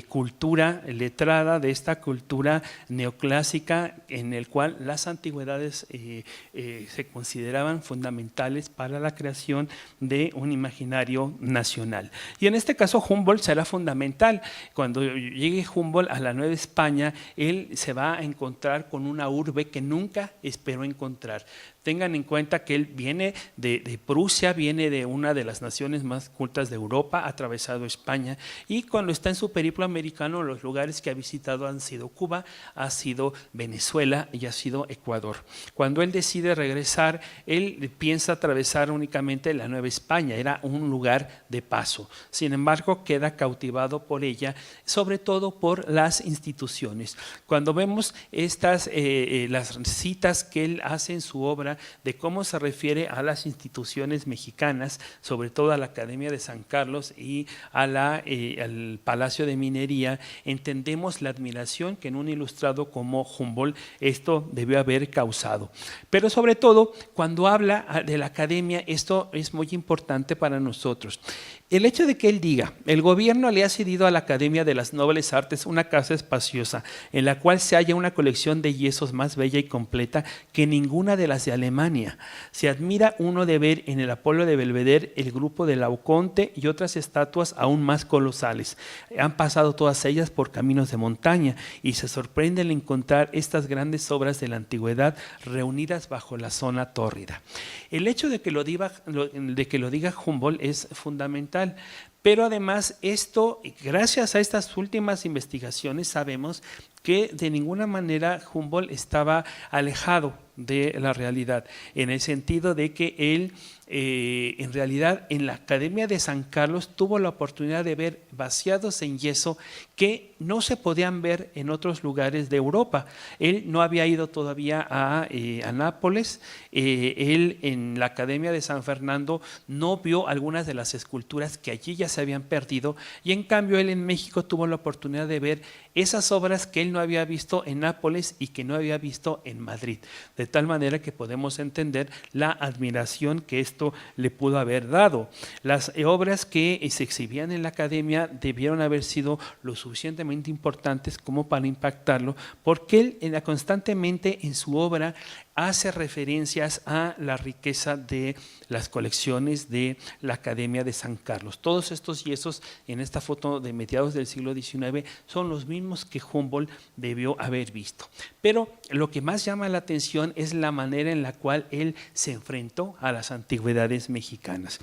cultura letrada, de esta cultura neoclásica, en el cual las antigüedades se consideraban fundamentales para la creación de un imaginario nacional. Y en este caso Humboldt será fundamental. Cuando llegue Humboldt a la Nueva España, él se va a encontrar con una urbe que nunca esperó encontrar. Tengan en cuenta que él viene de Prusia, viene de una de las naciones más cultas de Europa, ha atravesado España, y cuando está en su periplo americano, los lugares que ha visitado han sido Cuba, ha sido Venezuela y ha sido Ecuador. Cuando él decide regresar, él piensa atravesar únicamente la Nueva España, era un lugar de paso. Sin embargo, queda cautivado por ella, sobre todo por las instituciones. Cuando vemos las citas que él hace en su obra, de cómo se refiere a las instituciones mexicanas, sobre todo a la Academia de San Carlos y al Palacio de Minería, entendemos la admiración que en un ilustrado como Humboldt esto debió haber causado. Pero sobre todo, cuando habla de la academia, esto es muy importante para nosotros. El hecho de que él diga: el gobierno le ha cedido a la Academia de las Nobles Artes una casa espaciosa en la cual se halla una colección de yesos más bella y completa que ninguna de las de Alemania. Se admira uno de ver en el Apolo de Belvedere el grupo de Laoconte y otras estatuas aún más colosales. Han pasado todas ellas por caminos de montaña y se sorprende al encontrar estas grandes obras de la antigüedad reunidas bajo la zona tórrida. El hecho de que lo diga Humboldt es fundamental. Pero además esto, gracias a estas últimas investigaciones, sabemos que de ninguna manera Humboldt estaba alejado de la realidad, en el sentido de que él en realidad en la Academia de San Carlos tuvo la oportunidad de ver vaciados en yeso que no se podían ver en otros lugares de Europa. Él no había ido todavía a Nápoles, él en la Academia de San Fernando no vio algunas de las esculturas que allí ya se habían perdido, y en cambio él en México tuvo la oportunidad de ver esas obras que él no había visto en Nápoles y que no había visto en Madrid, de tal manera que podemos entender la admiración que esto le pudo haber dado. Las obras que se exhibían en la academia debieron haber sido lo suficientemente importantes como para impactarlo, porque él constantemente en su obra hace referencias a la riqueza de las colecciones de la Academia de San Carlos. Todos estos yesos en esta foto de mediados del siglo XIX son los mismos que Humboldt debió haber visto. Pero lo que más llama la atención es la manera en la cual él se enfrentó a las antigüedades mexicanas.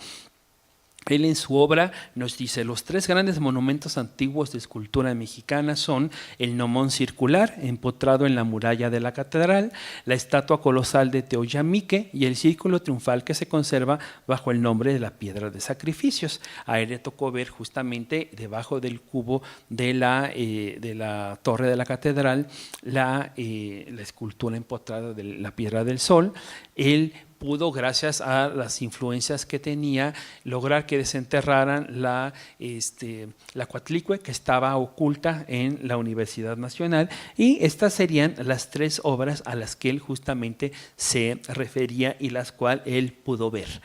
Él en su obra nos dice: los tres grandes monumentos antiguos de escultura mexicana son el gnomón circular empotrado en la muralla de la catedral, la estatua colosal de Teoyamique y el círculo triunfal que se conserva bajo el nombre de la piedra de sacrificios. A él le tocó ver justamente debajo del cubo de la torre de la catedral la escultura empotrada de la piedra del sol. Él pudo, gracias a las influencias que tenía, lograr que desenterraran la Coatlicue, que estaba oculta en la Universidad Nacional, y estas serían las tres obras a las que él justamente se refería y las cuales él pudo ver.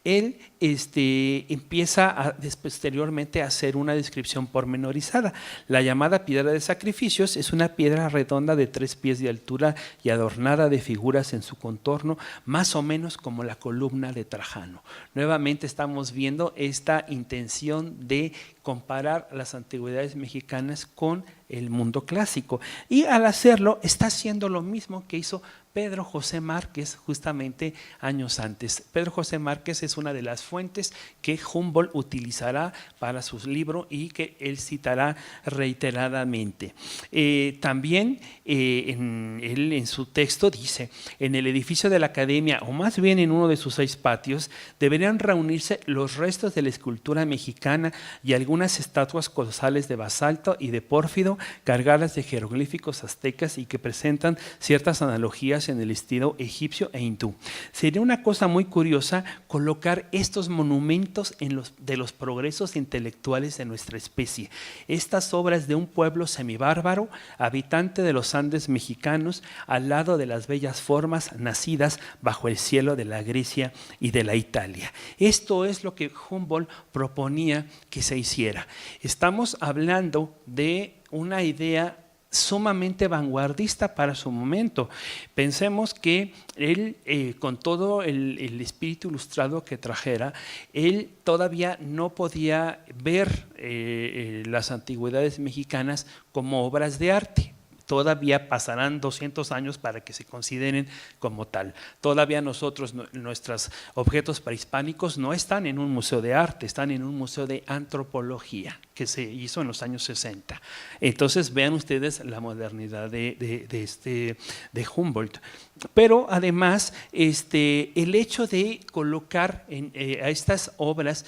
Él empieza posteriormente a hacer una descripción pormenorizada. La llamada piedra de sacrificios es una piedra redonda de 3 pies de altura y adornada de figuras en su contorno, más o menos como la columna de Trajano. Nuevamente estamos viendo esta intención de comparar las antigüedades mexicanas con el mundo clásico, y al hacerlo está haciendo lo mismo que hizo Pedro José Márquez, justamente años antes. Pedro José Márquez es una de las fuentes que Humboldt utilizará para sus libros y que él citará reiteradamente. También él en su texto dice: en el edificio de la Academia, o más bien en uno de sus 6 patios, deberían reunirse los restos de la escultura mexicana y algunas estatuas colosales de basalto y de pórfido cargadas de jeroglíficos aztecas y que presentan ciertas analogías en el estilo egipcio e hindú. Sería una cosa muy curiosa colocar estos monumentos de los progresos intelectuales de nuestra especie, estas obras de un pueblo semibárbaro, habitante de los Andes mexicanos, al lado de las bellas formas nacidas bajo el cielo de la Grecia y de la Italia. Esto es lo que Humboldt proponía que se hiciera. Estamos hablando de una idea sumamente vanguardista para su momento. Pensemos que él, con todo el espíritu ilustrado que trajera, él todavía no podía ver las antigüedades mexicanas como obras de arte. Todavía pasarán 200 años para que se consideren como tal. Todavía nuestros objetos prehispánicos no están en un museo de arte, están en un museo de antropología que se hizo en los años 60. Entonces vean ustedes la modernidad de Humboldt. Pero además el hecho de colocar a estas obras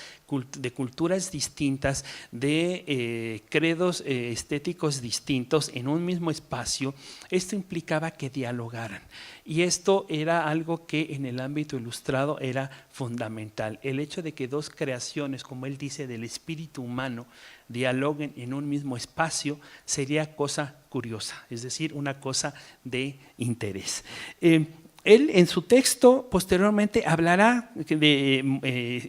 de culturas distintas, de credos estéticos distintos en un mismo espacio, esto implicaba que dialogaran. Y esto era algo que en el ámbito ilustrado era fundamental. El hecho de que 2 creaciones, como él dice, del espíritu humano, dialoguen en un mismo espacio sería cosa curiosa, es decir, una cosa de interés. Él en su texto posteriormente hablará,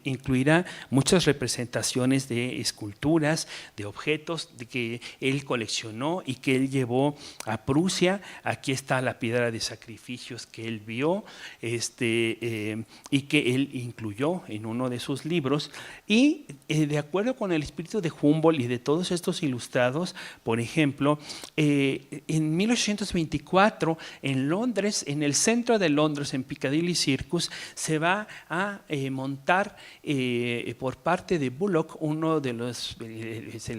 incluirá muchas representaciones de esculturas, de objetos de que él coleccionó y que él llevó a Prusia. Aquí está la piedra de sacrificios que él vio y que él incluyó en uno de sus libros. Y de acuerdo con el espíritu de Humboldt y de todos estos ilustrados, por ejemplo, en 1824 en Londres, en el centro de Londres, en Piccadilly Circus, se va a montar por parte de Bullock, uno de los,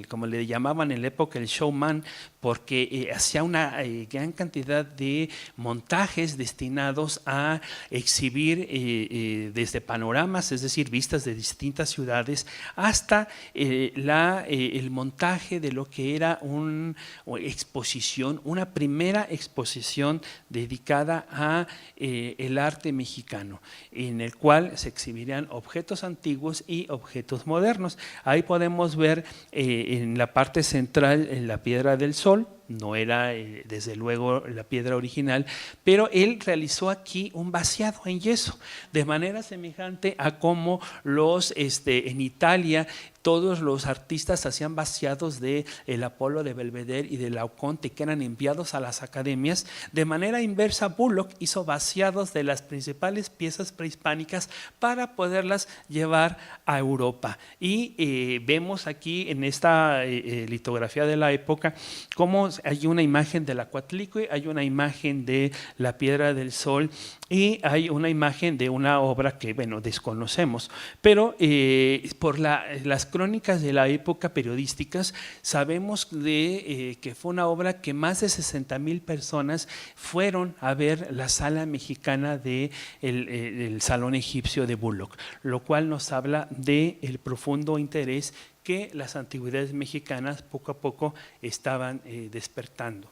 como le llamaban en la época, el showman, porque hacía una gran cantidad de montajes destinados a exhibir desde panoramas, es decir, vistas de distintas ciudades, hasta el montaje de lo que era una exposición, una primera exposición dedicada a el arte mexicano, en el cual se exhibirían objetos antiguos y objetos modernos. Ahí podemos ver en la parte central la piedra del Sol. No era desde luego la piedra original, pero él realizó aquí un vaciado en yeso, de manera semejante a como en Italia todos los artistas hacían vaciados de el Apolo de Belvedere y de Laoconte, que eran enviados a las academias. De manera inversa, Bullock hizo vaciados de las principales piezas prehispánicas para poderlas llevar a Europa. Y vemos aquí en esta litografía de la época cómo hay una imagen de la Coatlicue, hay una imagen de la Piedra del Sol y hay una imagen de una obra que, bueno, desconocemos, pero por las crónicas de la época periodísticas sabemos que fue una obra que más de 60,000 personas fueron a ver la sala mexicana del Salón Egipcio de Bullock, lo cual nos habla del profundo interés que las antigüedades mexicanas poco a poco estaban despertando.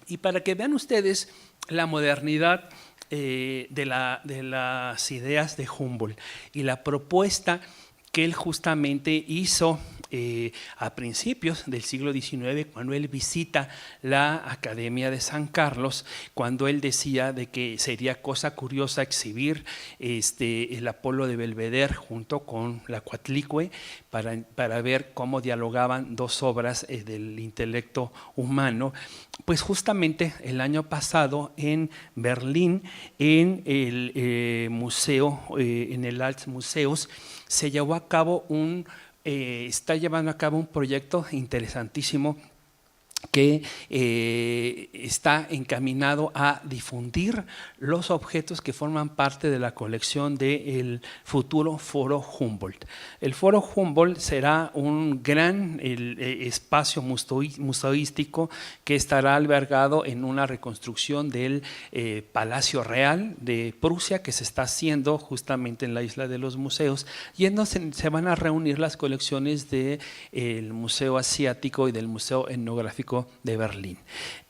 Y para que vean ustedes la modernidad de las ideas de Humboldt y la propuesta que él justamente hizo a principios del siglo XIX, cuando él visita la Academia de San Carlos, cuando él decía de que sería cosa curiosa exhibir el Apolo de Belvedere junto con la Coatlicue para ver cómo dialogaban 2 obras del intelecto humano. Pues justamente el año pasado en Berlín, en el museo, en el Altmuseus, se llevó a cabo está llevando a cabo un proyecto interesantísimo que está encaminado a difundir los objetos que forman parte de la colección del futuro Foro Humboldt. El Foro Humboldt será un gran espacio museístico que estará albergado en una reconstrucción del Palacio Real de Prusia, que se está haciendo justamente en la Isla de los Museos, y en donde se van a reunir las colecciones del Museo Asiático y del Museo Etnográfico de Berlín.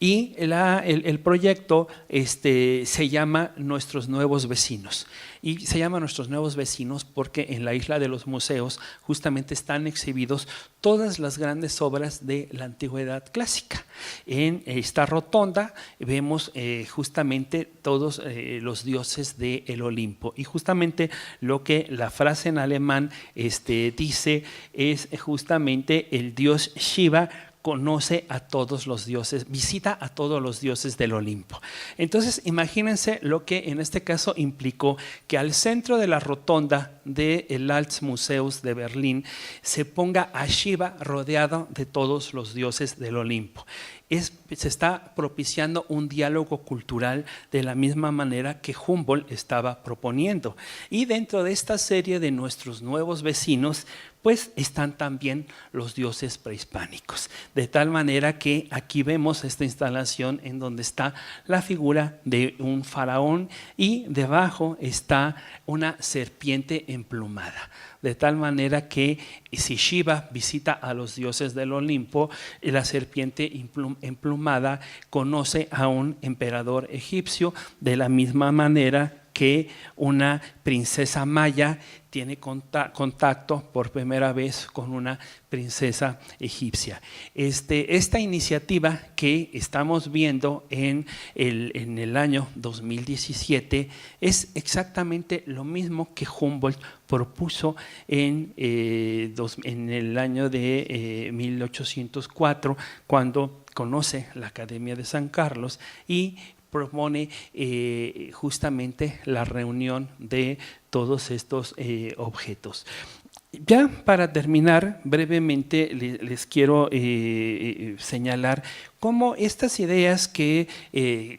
Y el proyecto se llama Nuestros Nuevos Vecinos. Y se llama Nuestros Nuevos Vecinos porque en la Isla de los Museos justamente están exhibidos todas las grandes obras de la antigüedad clásica. En esta rotonda vemos justamente todos los dioses del Olimpo. Y justamente lo que la frase en alemán dice es justamente el dios Shiva conoce a todos los dioses, visita a todos los dioses del Olimpo. Entonces, imagínense lo que en este caso implicó que al centro de la rotonda del Altmuseum de Berlín se ponga a Shiva rodeado de todos los dioses del Olimpo. Se está propiciando un diálogo cultural de la misma manera que Humboldt estaba proponiendo. Y dentro de esta serie de Nuestros Nuevos Vecinos, pues están también los dioses prehispánicos. De tal manera que aquí vemos esta instalación en donde está la figura de un faraón y debajo está una serpiente emplumada. De tal manera que si Shiva visita a los dioses del Olimpo, la serpiente emplumada conoce a un emperador egipcio, de la misma manera que una princesa maya tiene contacto por primera vez con una princesa egipcia. Esta iniciativa que estamos viendo en el año 2017 es exactamente lo mismo que Humboldt propuso en el año de 1804, cuando conoce la Academia de San Carlos y propone justamente la reunión de todos estos objetos. Ya para terminar, brevemente les quiero señalar cómo estas ideas que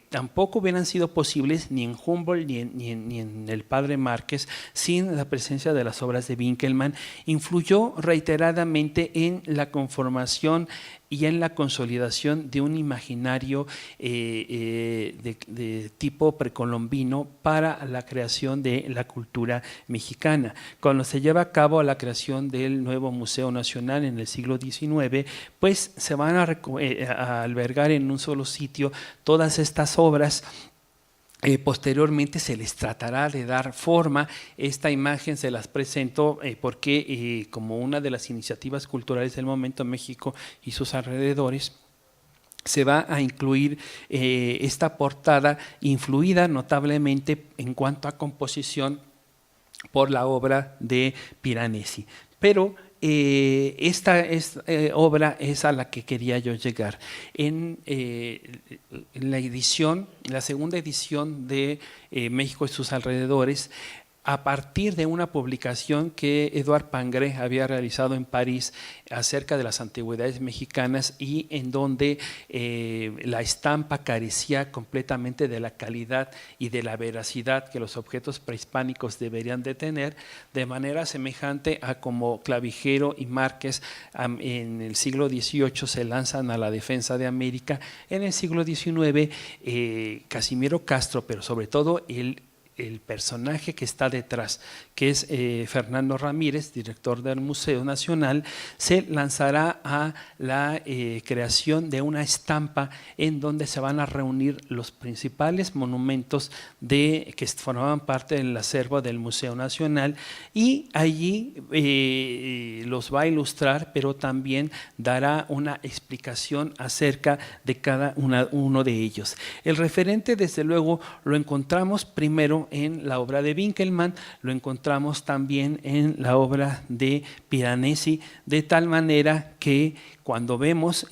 tampoco hubieran sido posibles ni en Humboldt ni en el padre Márquez sin la presencia de las obras de Winckelmann, influyó reiteradamente en la conformación y en la consolidación de un imaginario de tipo precolombino para la creación de la cultura mexicana. Cuando se lleva a cabo la creación del nuevo Museo Nacional en el siglo XIX, pues se van a albergar en un solo sitio todas estas obras. Posteriormente se les tratará de dar forma. Esta imagen se las presento porque como una de las iniciativas culturales del momento en México y sus alrededores, se va a incluir esta portada influida notablemente en cuanto a composición por la obra de Piranesi. Pero esta obra es a la que quería yo llegar. En la segunda edición de México y sus alrededores, a partir de una publicación que Eduard Pangré había realizado en París acerca de las antigüedades mexicanas y en donde la estampa carecía completamente de la calidad y de la veracidad que los objetos prehispánicos deberían de tener, de manera semejante a como Clavijero y Márquez en el siglo XVIII se lanzan a la defensa de América. En el siglo XIX, Casimiro Castro, pero sobre todo el personaje que está detrás, que es Fernando Ramírez, director del Museo Nacional, se lanzará a la creación de una estampa en donde se van a reunir los principales monumentos que formaban parte del acervo del Museo Nacional, y allí los va a ilustrar, pero también dará una explicación acerca de cada uno de ellos. El referente, desde luego, lo encontramos primero en la obra de Winckelmann, lo encontramos también en la obra de Piranesi, de tal manera que cuando vemos,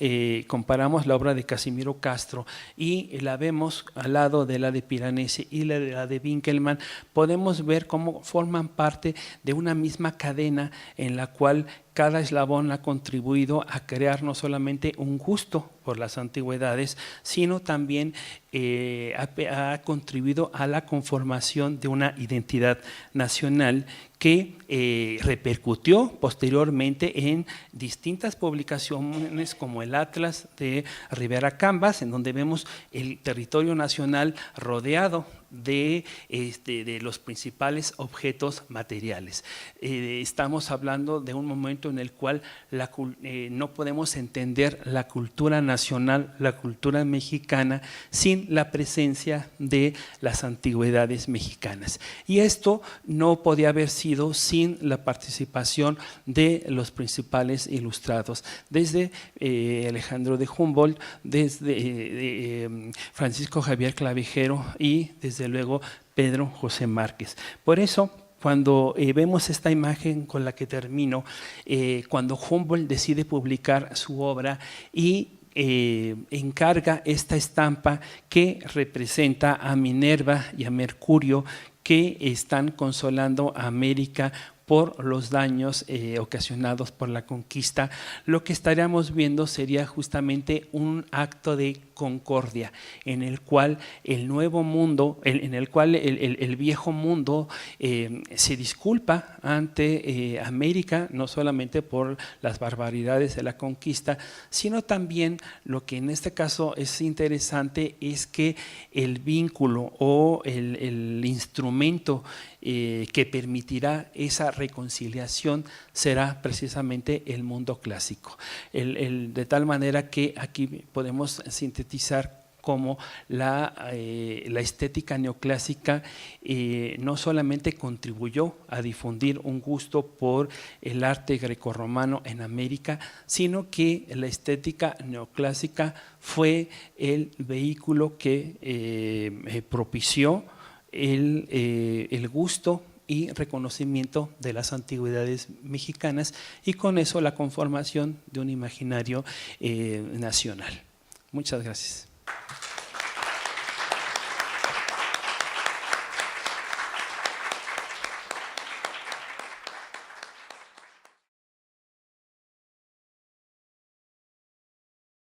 comparamos la obra de Casimiro Castro y la vemos al lado de la de Piranesi y la de Winkelmann, podemos ver cómo forman parte de una misma cadena en la cual cada eslabón ha contribuido a crear no solamente un gusto por las antigüedades, sino también ha contribuido a la conformación de una identidad nacional que repercutió posteriormente en distintas publicaciones como el Atlas de Rivera Cambas, en donde vemos el territorio nacional rodeado de los principales objetos materiales. Estamos hablando de un momento en el cual no podemos entender la cultura nacional, la cultura mexicana, sin la presencia de las antigüedades mexicanas. Y esto no podía haber sido sin la participación de los principales ilustrados, desde Alejandro de Humboldt, desde Francisco Javier Clavijero y desde luego Pedro José Márquez. Por eso, cuando vemos esta imagen con la que termino, cuando Humboldt decide publicar su obra y encarga esta estampa que representa a Minerva y a Mercurio, que están consolando a América por los daños ocasionados por la conquista, lo que estaríamos viendo sería justamente un acto de concordia, en el cual el nuevo mundo, en el cual el viejo mundo se disculpa ante América, no solamente por las barbaridades de la conquista, sino también lo que en este caso es interesante es que el vínculo o el instrumento que permitirá esa reconciliación será precisamente el mundo clásico. De tal manera que aquí podemos sintetizar cómo la estética neoclásica no solamente contribuyó a difundir un gusto por el arte grecorromano en América, sino que la estética neoclásica fue el vehículo que propició el gusto y reconocimiento de las antigüedades mexicanas y con eso la conformación de un imaginario nacional. Muchas gracias.